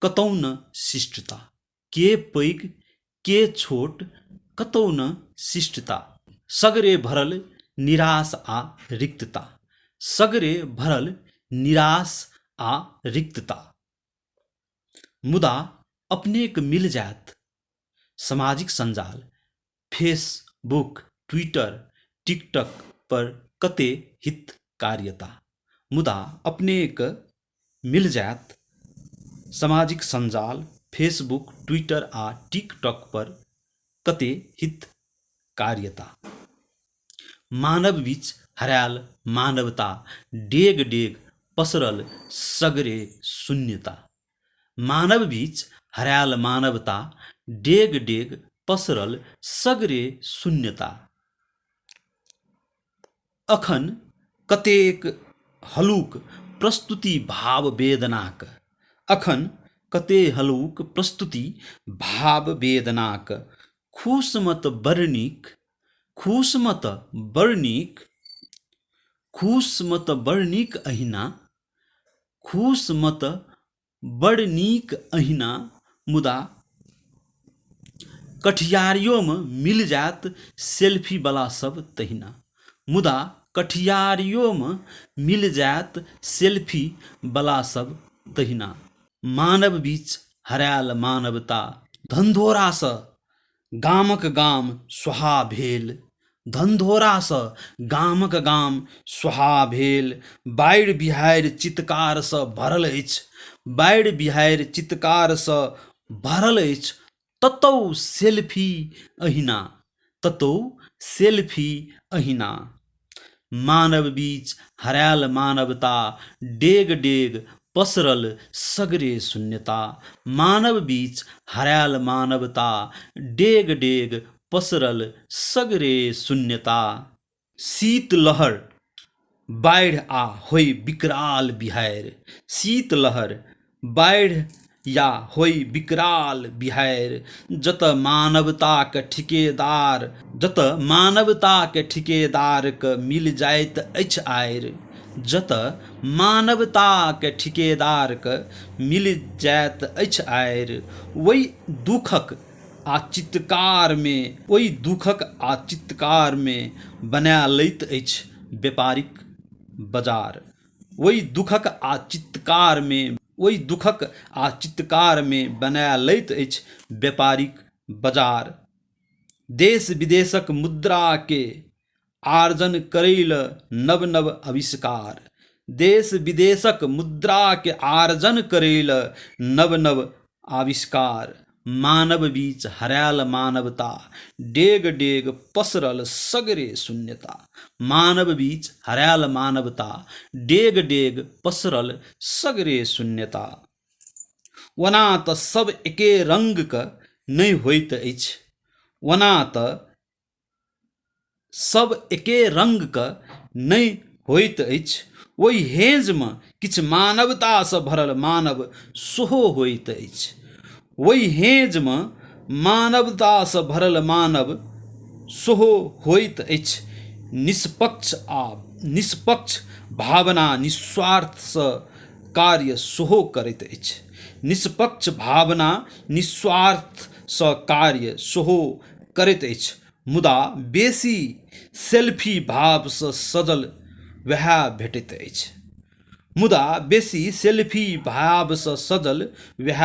कतौ न शिष्टता, के पैघ के छोट कतौ न शिष्टता। सगरे भरल निराश आ रिक्तता, सगरे भरल निराश आ रिक्तता। मुदा अपनेक मिल जायत सामाजिक संजाल फेसबुक, ट्विटर, टिकटॉक पर कते हित कार्यता। मुदा अपनेक मिल जायत सामाजिक संजाल फेसबुक, ट्विटर आ टिकटॉक पर कते हित कार्यता। मानव बीच हरायल मानवता, डेग डेग पसरल सगरे शून्यता। मानव बीच हरायल मानवता, डेग डेग पसरल सगरे शून्यता। अखन कतेक हलुक प्रस्तुति भाव वेदनाक, अखन कते हलुक प्रस्तुति भाव वेदनाक। खुशमत वर्णिक, खुशमत वर्णिक, खुशमत वर्णिक अहिना, खुशमत वर्णिक अहिना। मुदा कठियारियों में मिल जात सेल्फी वाला सब तहिना, मुदा कठियारियों में मिल जात सेल्फी वाला सब तहिना। मानव बीच हरायल मानवता, धंधोरा स गामक गाम स्वाहा भेल, धंधोरा स गामक गाम स्वाहा भेल। बाढ़ि बिहाड़ि चित्कार स भरल अछि, बाढ़ि बिहाड़ि चित्कार स भरल अछि। ततौ सेल्फी अहिना, ततौ सेल्फी अहिना। मानव बीच हरायल मानवता, डेग डेग पसरल सगरे शून्यता। मानव बीच हरायल मानवता, डेग डेग पसरल सगरे शून्यता। शीत लहर बाढ़ि आ होई विकराल बिहाड़ि, शीत लहर बाढ़ि या होई विकराल बिहाड़ि। जत मानवता के ठिकेदार, जत मानवता के ठिकेदार के मिल जाइत अछि आयर, जत मानवता के ठिकेदार के मिल जाइत अछि आयर। ओहि दुखक आ चित्कार में, ओहि दुखक आ चित्कार में बना लैत अछि व्यापारिक बाजार। ओहि दुखक आ चित्कार में, ओहि दुखक आ चित्कार में बना लैत अछि व्यापारिक बाजार। देश विदेशक मुद्रा के आर्जन करैल नव नव आविष्कार, देश विदेशक मुद्रा के आर्जन करैल नव नव आविष्कार। मानव बीच हरायल मानवता, डेग डेग पसरल सगरे शून्यता। मानव बीच हरायल मानवता, डेग डेग पसरल सगरे शून्यता। ओना त सब एके रंग क नहीं होइत अछि, ओना त सब एके रंग क नहीं होइत अछि। ओहि हेज में किछ मानवता से भरल मानव सेहो होइत अछि, ओहि हेज में मानवता से भरल मानव सेहो होइत अछि। निष्पक्ष आ निष्पक्ष भावना निस्वार्थ से कार्य सेहो करैत अछि, निष्पक्ष भावना निस्वार्थ स कार्य सेहो करैत अछि। मुदा बेसी सेल्फी भाव स सजल वएह भेटैत अछि, मुदा बेसी सेल्फी भाव स सजल वएह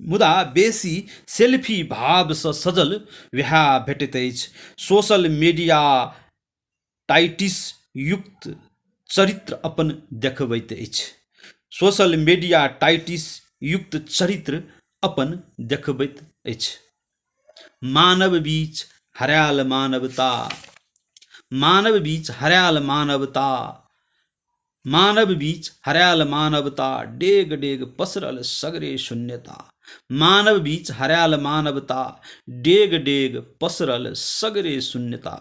मुदा बेसी सेल्फी भाव स सजल वएह भेटैत अछि। सोशल मीडिया टाइटिस युक्त चरित्र अपन देखबैत अछि, सोशल मीडिया टाइटिस युक्त चरित्र अपन देखबैत अछि। मानव बीच हरायल मानवता, मानव बीच हरायल मानवता, मानव बीच हरायल मानवता, डेग डेग पसरल सगरे शून्यता। मानव बीच हरायल मानवता, डेग डेग पसरल सगरे शून्यता।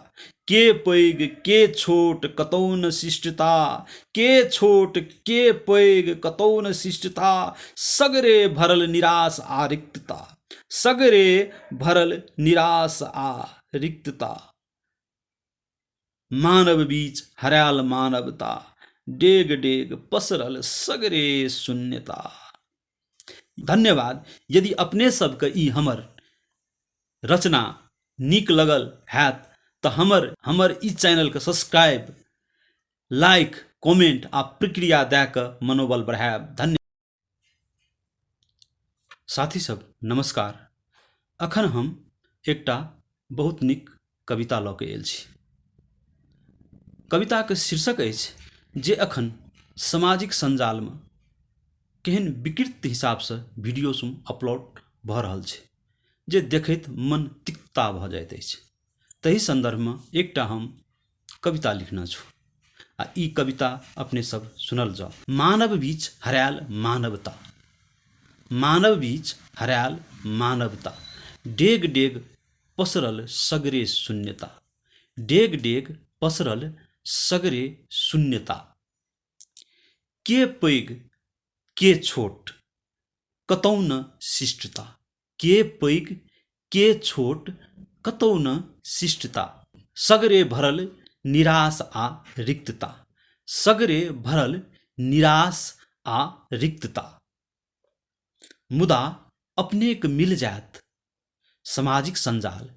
के पैघ के छोट कतौ न शिष्टता, के छोट के पैघ कतौ न शिष्टता। सगरे भरल निराश आ रिक्तता, सगरे भरल निराश आ रिक्तता। मानव बीच हरायल मानवता, डेग डेग पसरल सगरे शून्यता। धन्यवाद। यदि अपने सबके ई हमर रचना नीक लगल हैत तऽ हमर ई चैनल के सब्सक्राइब, लाइक, कमेंट आ प्रतिक्रिया दए कऽ मनोबल बढ़ायब। धन्यवाद। साथी सब नमस्कार। अखन हम एकटा बहुत नीक कविता लऽ कऽ आयल छी। कविता के शीर्षक अछि जे अखन सामाजिक संजाल में केहन विकृत हिसाब से वीडियो सब अपलोड भऽ रहल छै जे देखैत मन तिक्ता भऽ जाइत अछि। तही संदर्भ में एकटा हम कविता लिखने छु। आ ई कविता अपने सब सुनल जाओ। मानव बीच हरायल मानवता, मानव बीच हरायल मानवता, डेग डेग पसरल सगरे शून्यता, डेग डेग पसरल सगरे शून्यता। के पैघ के छोट कतौ न शिष्टता, के पैघ के छोट कतौ न शिष्टता। सगरे भरल निराश आ रिक्तता, सगरे भरल निराश आ रिक्तता। मुदा अपनेक मिल जायत सामाजिक संजाल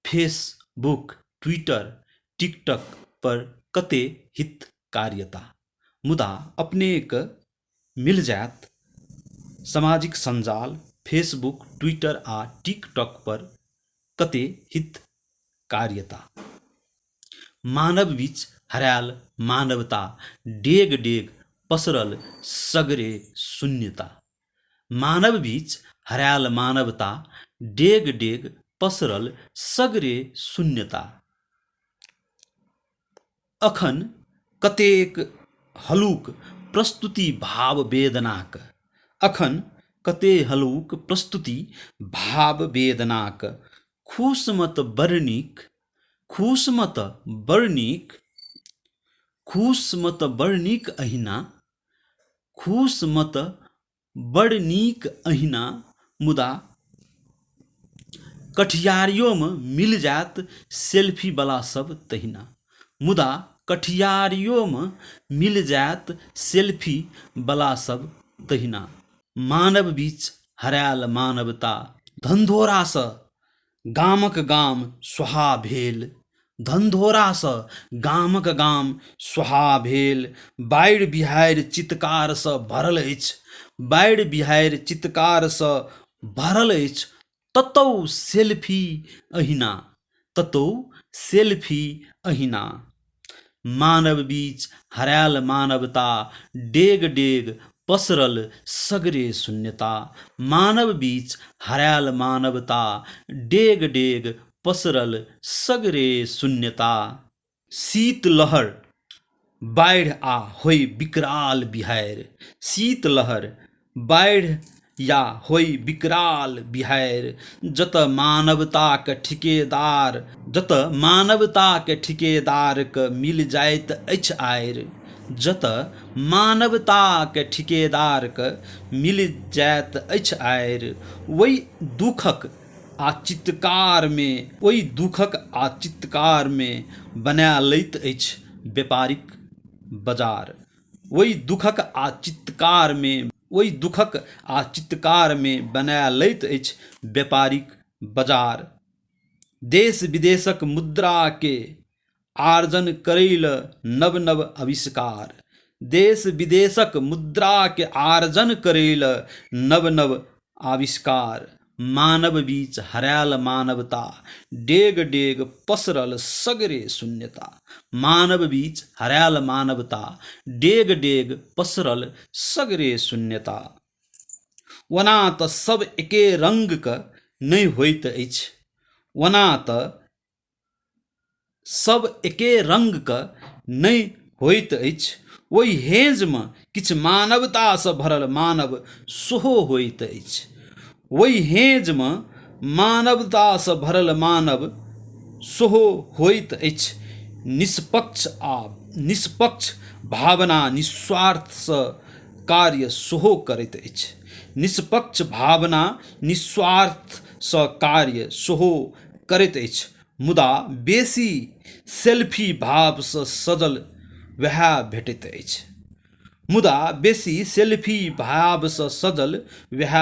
फेसबुक ट्विटर टिकटॉक पर कते हित कार्यता, मुदा अपनेक मिल जायत सामाजिक संजाल फेसबुक ट्विटर आ टिकटॉक पर कते हित कार्यता। मानव बीच हरायल मानवता, डेग डेग पसरल सगरे शून्यता, मानव बीच हरायल मानवता, डेग डेग पसरल सगरे शून्यता। अखन कतेक हलुक प्रस्तुति भाव वेदनाक, अखन कते हलुक प्रस्तुति भाव वेदनाक। खुश मत बर्निक, खुश मत बर्निक, खुश मत बर्निक अहिना, खुश मत बर्निक अहिना। मुदा कठियारियों में मिल जात सेल्फी वाला सब तहिना, मुदा कठियारियों में मिल जात सेल्फी वाला सब तहिना। मानव बीच हरायल मानवता, धंधोरा सँ गामक गाम स्वाहा भेल, धंधोरा सँ गामक गाम स्वाहा भेल। बाढ़ि बिहाड़ि चित्कार सँ भरल अछि, बाढ़ि बिहाड़ि चित्कार सँ भरल अछि। ततौ सेल्फी अहिना, ततौ सेल्फी अहिना। मानव बीच हरायल मानवता, डेग डेग पसरल सगरे शून्यता, मानव बीच हरायल मानवता, डेग डेग पसरल सगरे शून्यता। शीत लहर बाढ़ि आ होई विकराल बिहाड़ि, शीत लहर बाढ़ि या होई विकराल बिहाड़ि। जत मानवताक ठिकेदार, जत मानवताक ठिकेदारक मिल जाइत अछि आयर, जत मानवताक ठिकेदारक मिल जाइत अछि आयर। ओहि दुखक आ चित्कार में, ओहि दुखक आ चित्कार में बना लैत अछि व्यापारिक बाजार, ओहि दुखक आ चित्कार में, ओहि दुखक आ चित्कार में बना लैत अछि व्यापारिक बाजार। देश विदेशक मुद्रा के आर्जन करैल नव नव आविष्कार, देश विदेशक मुद्रा के आर्जन करैल नव नव आविष्कार। मानव बीच हरायल मानवता, डेग डेग पसरल सगरे शून्यता, मानव बीच हरायल मानवता, डेग डेग पसरल सगरे शून्यता। ओना तऽ सब एके रंगक नहि होइत अछि, ओना तऽ सब एके रंगक नहि होइत अछि। ओहि हेज में किछु मानवता सँ भरल मानव सेहो होइत अछि, ओहि हेज में मानवता सँ भरल मानव सेहो होइत अछि। निष्पक्ष आ निष्पक्ष भावना निस्वार्थ सँ कार्य सेहो करैत अछि, निष्पक्ष भावना निस्वार्थ सँ कार्य सेहो करैत अछि। मुदा बेसी सेल्फी भाव सँ सजल वएह भेटैत अछि, मुदा बेसी सेल्फी भाव सँ सजल वएह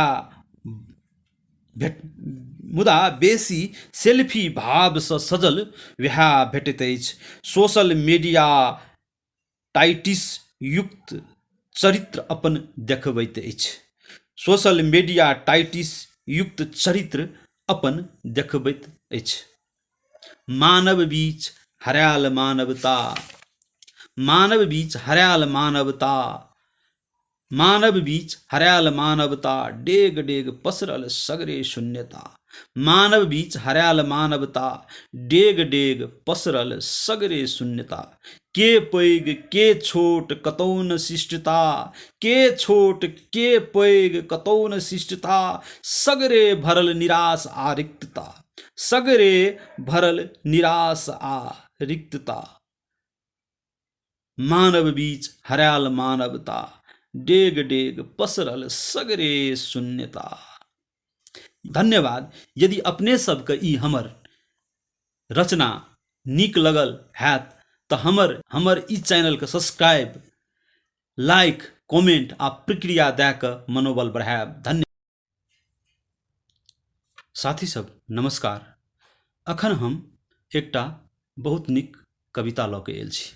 मुदा बेसी सेल्फी भाव सँ सजल वएह भेटैत अछि। सोशल मीडिया टाइटिस युक्त चरित्र अपन देखबैत अछि, सोशल मीडिया टाइटिस युक्त चरित्र अपन देखबैत अछि। मानव बीच हरायल मानवता, मानव बीच हरायल मानवता, मानव बीच हरायल मानवता, डेग डेग पसरल सगरे शून्यता। मानव बीच हरायल मानवता, डेग डेग पसरल सगरे शून्यता। के पैघ के छोट कतौ न शिष्टता, के छोट के पैघ कतौ न शिष्टता। सगरे भरल निराश आ रिक्तता, सगरे भरल निराश आ रिक्तता। मानव बीच हरायल मानवता, डेग डेग पसरल सगरे शून्यता। धन्यवाद। यदि अपने सबके ई हमर रचना नीक लगल हैत तऽ हमर ई चैनल के सब्सक्राइब, लाइक, कमेंट आ प्रतिक्रिया दए कऽ मनोबल बढ़ायब। धन्यवाद। साथी सब नमस्कार। अखन हम एकटा बहुत नीक कविता लऽ कऽ आयल छी।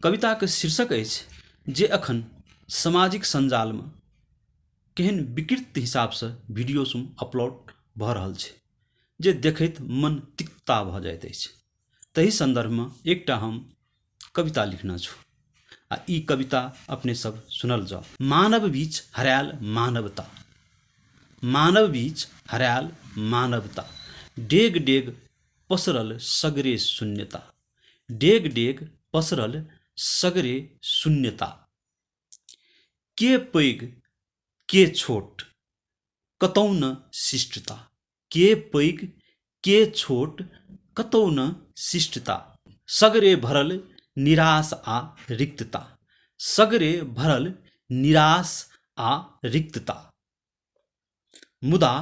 कविताके शीर्षक अछि जे अखन सामाजिक संजालमे केहन विकृत हिसाबसँ वीडियो सब अपलोड भऽ रहल छै जे देखैत मन तिक्ता भऽ जाइत अछि। तही संदर्भमे एकटा हम कविता लिखना छु आ ई कविता अपने सब सुनल जाओ। मानव बीच हरायल मानवता, मानव बीच हरायल मानवता। डेग डेग पसरल सगरे शून्यता, डेग डेग पसरल सगरे शून्यता। के पैघ के छोट कतौ न शिष्टता, के पैघ के छोट कतौ न शिष्टता। सगरे भरल निराश आ रिक्तता, सगरे भरल निराश आ रिक्तता। मुदा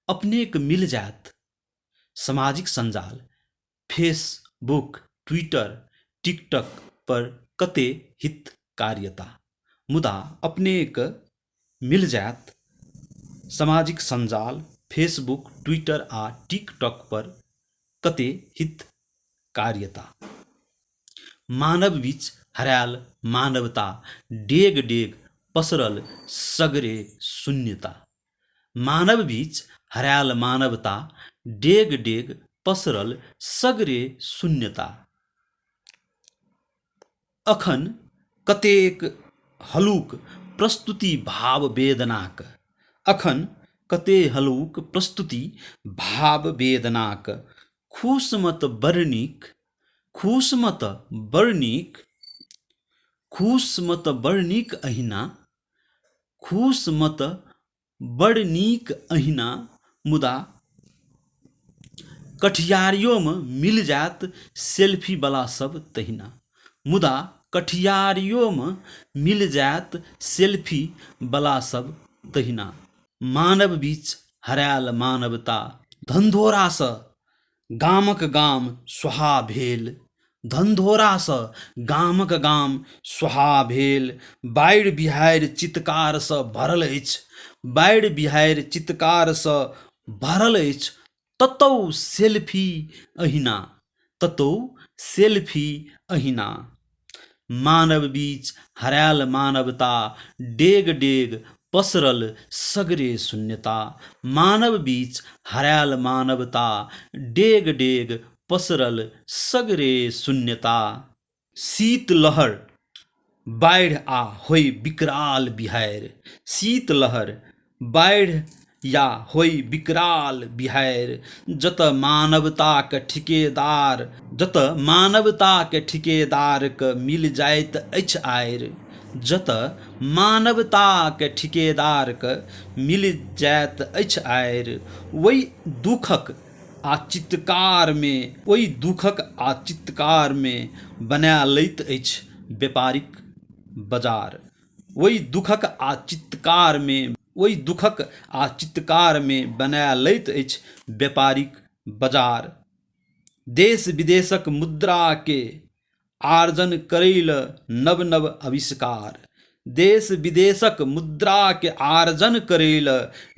अपनेक मिल जायत सामाजिक संजाल, फेसबुक, ट्विटर, टिकटॉक पर कते हित कार्यता। मुदा अपनेक मिल जायत सामाजिक संजाल, फेसबुक, ट्विटर आ टिकटॉक पर कते हित कार्यता। मानव बीच हरायल मानवता, डेग डेग पसरल सगरे शून्यता। मानव बीच हरायल मानवता, डेग डेग पसरल सगरे शून्यता। अखन कतेक हलुक प्रस्तुति भाव वेदनाक, अखन कते हलुक प्रस्तुति भाव वेदनाक। खुशमत बड़ खुशमत बड़ खुशमत बड़ अहिना, खुशमत बड़ अहिना। मुदा कठियारियों में मिल जात सेल्फी वाला सब तहिना, मुदा कठियारियों में मिल जात सेल्फी वाला सब तहिना। मानव बीच हरायल मानवता, धंधोरा सँ गामक गाम सुहा भेल, धंधोरा सँ गामक गाम सुहा भेल। बाढ़ि बिहाड़ि चित्कार सँ भरल अछि, बाढ़ि बिहाड़ि चित्कार सँ भरल अछि। ततौ सेल्फी अहिना, ततौ सेल्फी अहिना। मानव बीच हरायल मानवता, डेग डेग पसरल सगरे शून्यता। मानव बीच हरायल मानवता, डेग डेग पसरल सगरे शून्यता। शीत लहर बाढ़ि आ होय विकराल बिहाड़ि, शीत लहर बाढ़ि या होय विकराल बिहाड़ि। जत मानवता के ठिकेदार, जत मानवता के ठिकेदार के मिल जाइत अछि आएर, जत मानवता के ठिकेदार के मिल जाइत अछि आएर। ओहि दुखक आ चित्कार में, ओहि दुखक आ चित्कार में बना लैत अछि व्यापारिक बाजार। ओहि दुखक आ चित्कार में, ओहि दुखक आ चित्कार में बना लैत अछि व्यापारिक बाजार। देश विदेशक मुद्रा के आर्जन करैल नव नव आविष्कार, देश विदेशक मुद्रा के आर्जन करैल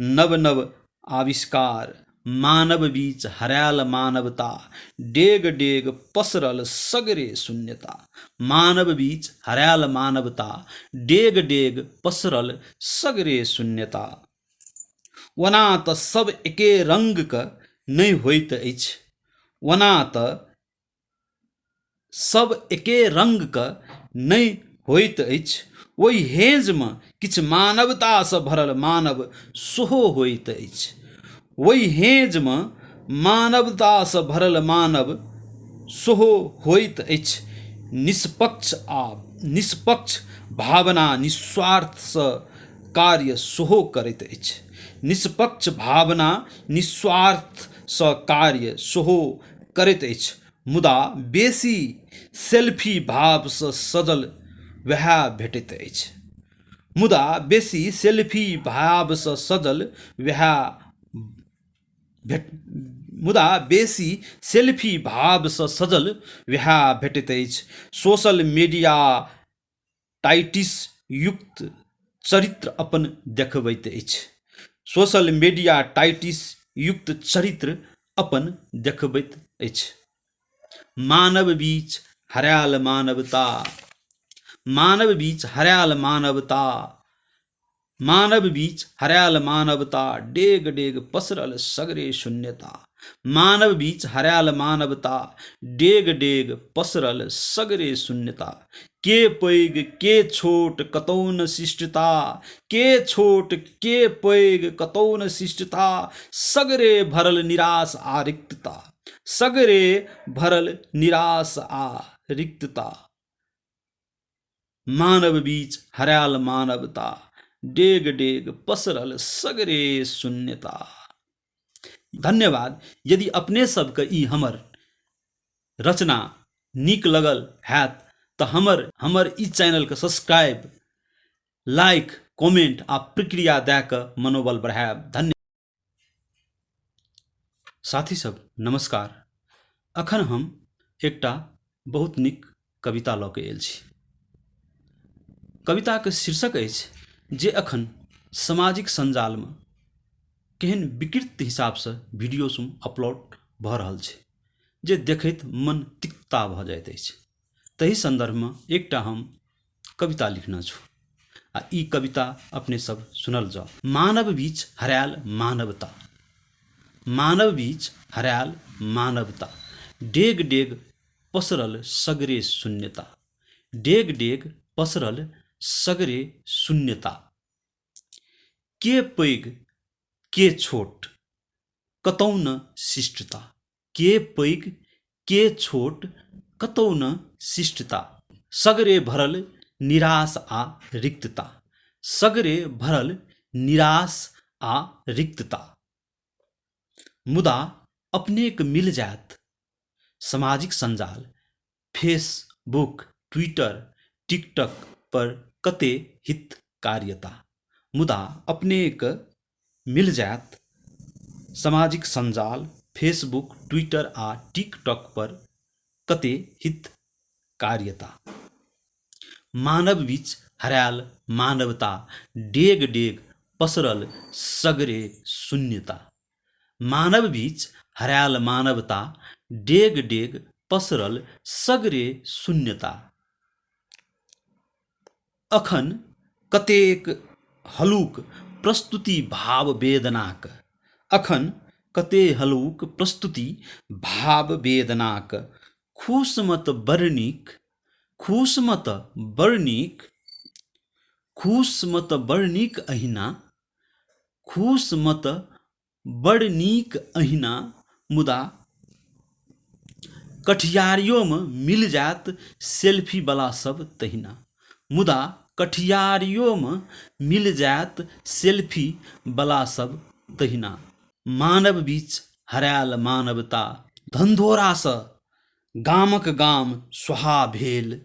नव नव आविष्कार। मानव बीच हरायल मानवता, डेग डेग पसरल सगरे शून्यता। मानव बीच हरायल मानवता, डेग डेग पसरल सगरे शून्यता। ओना तऽ सब एके रंग के नहीं होइत अछि, ओना तऽ सब एके रंग के नहीं होइत अछि। ओहि हेँजमे किछु मानवतासँ भरल मानव सेहो होइत अछि। ओहि हेँजमे मानवतासँ भरल मानव सेहो होइत अछि। निष्पक्ष भावना निस्वार्थसँ कार्य सेहो करैत अछि। निष्पक्ष भावना निस्वार्थसँ कार्य सेहो करैत अछि। मुदा बेसी सेल्फी भावसँ सजल वएह भेटैत अछि। मुदा बेसी सेल्फी भावसँ सजल वएह मुदा बेसी सेल्फी भावसँ सजल वएह भेटैत अछि। सोशल मीडिया टाइटिस युक्त चरित्र अपन देखबैत अछि। सोशल मीडिया टाइटिस युक्त चरित्र अपन देखबैत अछि। मानव बीच हरायल मानवता, मानव बीच हरायल मानवता, मानव बीच हरायल मानवता, डेग डेग पसरल सगरे शून्यता। मानव बीच हरायल मानवता, डेग डेग पसरल सगरे शून्यता। के पैघ के छोट कतौ न शिष्टता, के छोट के पैघ कतौ न शिष्टता। सगरे भरल निराश आ रिक्तता, सगरे भरल निराश आ रिक्तता। मानव बीच हरायल मानवता, डेग डेग पसरल सगरे शून्यता। धन्यवाद। यदि अपने सबके ई हमर रचना नीक लगल हैत तऽ हमर ई चैनलके सब्सक्राइब, लाइक, कमेंट आ प्रतिक्रिया दए कऽ मनोबल बढ़ायब। धन्यवाद। साथी सब नमस्कार। अखन हम एकटा बहुत नीक कविता लऽ कऽ आयल छी। कविताके शीर्षक अछि जे अखन सामाजिक संजालमे केहन विकृत हिसाबसँ वीडियो सब अपलोड भऽ रहल छै जे देखैत मन तिक्ता भऽ जाइत अछि। तही संदर्भमे एकटा हम कविता लिखने छी आ ई कविता अपने सब सुनल जाओ। मानव बीच हरायल मानवता, मानव बीच हरायल मानवता, डेग डेग पसरल सगरे शून्यता, डेग डेग पसरल सगरे शून्यता। के पैघ के छोट कतौ न शिष्टता, के पैघ के छोट कतौ न शिष्टता। सगरे भरल निराश आ रिक्तता, सगरे भरल निराश आ रिक्तता। मुदा अपनेक मिल जायत सामाजिक संजाल फेसबुक, ट्विटर, टिकटॉक पर कते हित कार्यता। मुदा अपनेक मिल जायत सामाजिक संजाल फेसबुक, ट्विटर आ टिकटॉक पर कते हित कार्यता। मानव बीच हरायल मानवता, डेग डेग पसरल सगरे शून्यता। मानव बीच हरायल मानवता, डेग डेग पसरल सगरे शून्यता। अखन कतेक हलुक प्रस्तुति भाव वेदनाक, अखन कते हलुक प्रस्तुति भाव वेदनाक। खुश मत बड़ नीक, खुश मत बड़ नीक, खुश मत बड़ नीक अहिना, खुश मत बड़ नीक अहिना। मुदा कठियारियों में मिल जात सेल्फी वाला सब तहिना, मुदा कठियारियों में मिल जात सेल्फी वाला सब तहिना। मानव बीच हरायल मानवता, धंधोरासँ गामक गाम सुहा भेल,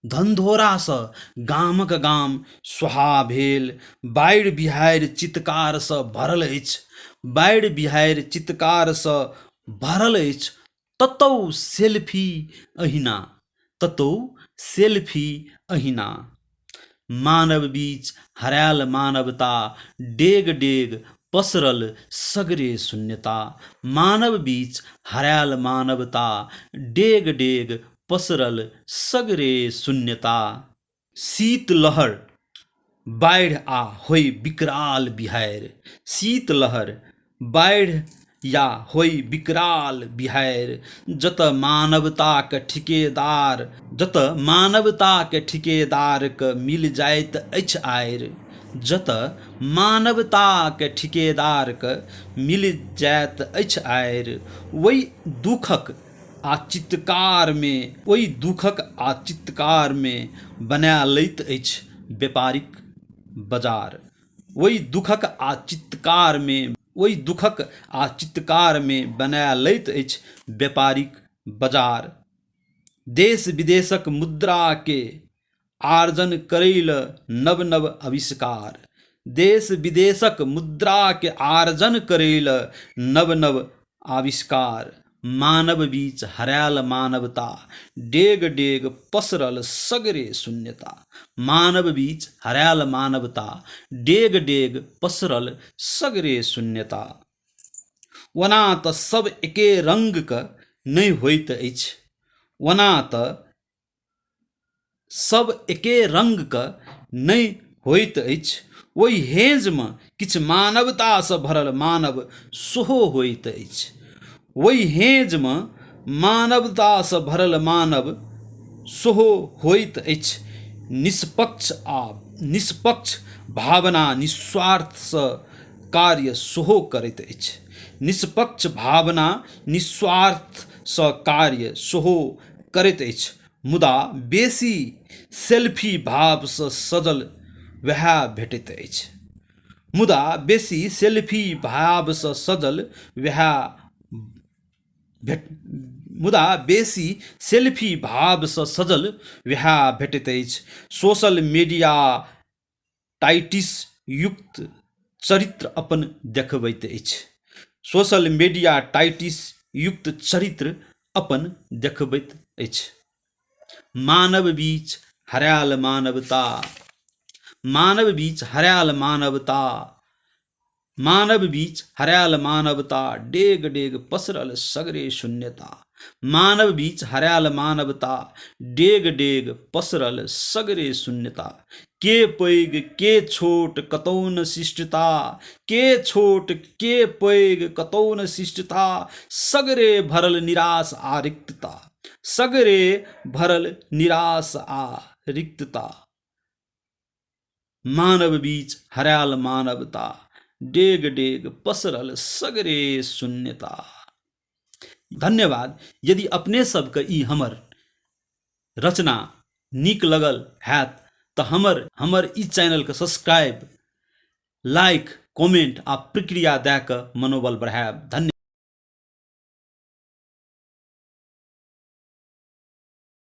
धंधोरासँ गामक गाम सुहा भेल। बाढ़ि बिहाड़ि चित्कारसँ भरल अछि, बाढ़ि बिहाड़ि चित्कारसँ भरल अछि। ततौ सेल्फी अहिना, ततौ सेल्फी अहिना। मानव बीच हरायल मानवता, डेग डेग पसरल सगरे शून्यता। मानव बीच हरायल मानवता, डेग डेग पसरल सगरे शून्यता। शीत लहर बाढ़ि आ होय विकराल बिहाड़ि, शीत लहर बाढ़ि या होई विकराल बिहार। जत मानवता के ठिकेदार, जत मानवता के ठिकेदार के मिल जाइत अछि आयर। जत मानवता के ठिकेदार के मिल जाइत अछि आयर। वही दुखक आ चित्कार में, ओहि दुखक आ चित्कार में बना लैत अछि व्यापारिक बाजार। ओहि दुखक आ चित्कार में, ओहि दुखक आ चित्कार में बना लैत अछि व्यापारिक बाजार। देश विदेशक मुद्रा के आर्जन करैल नव नव आविष्कार। देश विदेशक मुद्रा के आर्जन करैल नव नव आविष्कार। मानव बीच हरायल मानवता, डेग डेग पसरल सगरे शून्यता। मानव बीच हरायल मानवता, डेग डेग पसरल सगरे शून्यता। ओना तऽ सब एके रंग के नहीं होइत अछि, ओना तऽ सब एके रंग के नहीं होइत अछि। ओहि हेज में किछ मानवता से भरल मानव सेहो होइत अछि। ओहि हेज में मानवता से भरल मानव सेहो होइत अछि। निष्पक्ष भावना निस्वार्थ से कार्य सेहो करैत अछि। निष्पक्ष भावना निस्वार्थ से कार्य सेहो करैत अछि। मुदा बेसी सेल्फी भाव से सजल वएह भेटैत अछि। मुदा बेसी सेल्फी भाव से सजल वएह मुदा बेसी सेल्फी भाव से सजल वएह भेटैत अछि। सोशल मीडिया टाइटिस युक्त चरित्र अपन देखबैत अछि। सोशल मीडिया टाइटिस युक्त चरित्र अपन देखबैत अछि। मानव बीच हरायल मानवता, मानव बीच हरायल मानवता, मानव बीच हरायल मानवता, डेग डेग पसरल सगरे शून्यता। मानव बीच हरायल मानवता, डेग डेग पसरल सगरे शून्यता। के पैघ के छोट कतौ न शिष्टता, के छोट के पैघ कतौ न शिष्टता। सगरे भरल निराश आ रिक्तता, सगरे भरल निराश आ रिक्तता। मानव बीच हरायल मानवता, डेग डेग पसरल सगरे शून्यता। धन्यवाद। यदि अपने सबके ई हमर रचना नीक लगल हैत तऽ हमर ई चैनल के सब्सक्राइब, लाइक, कमेंट आ प्रतिक्रिया दए कऽ मनोबल बढ़ायब। धन्यवाद।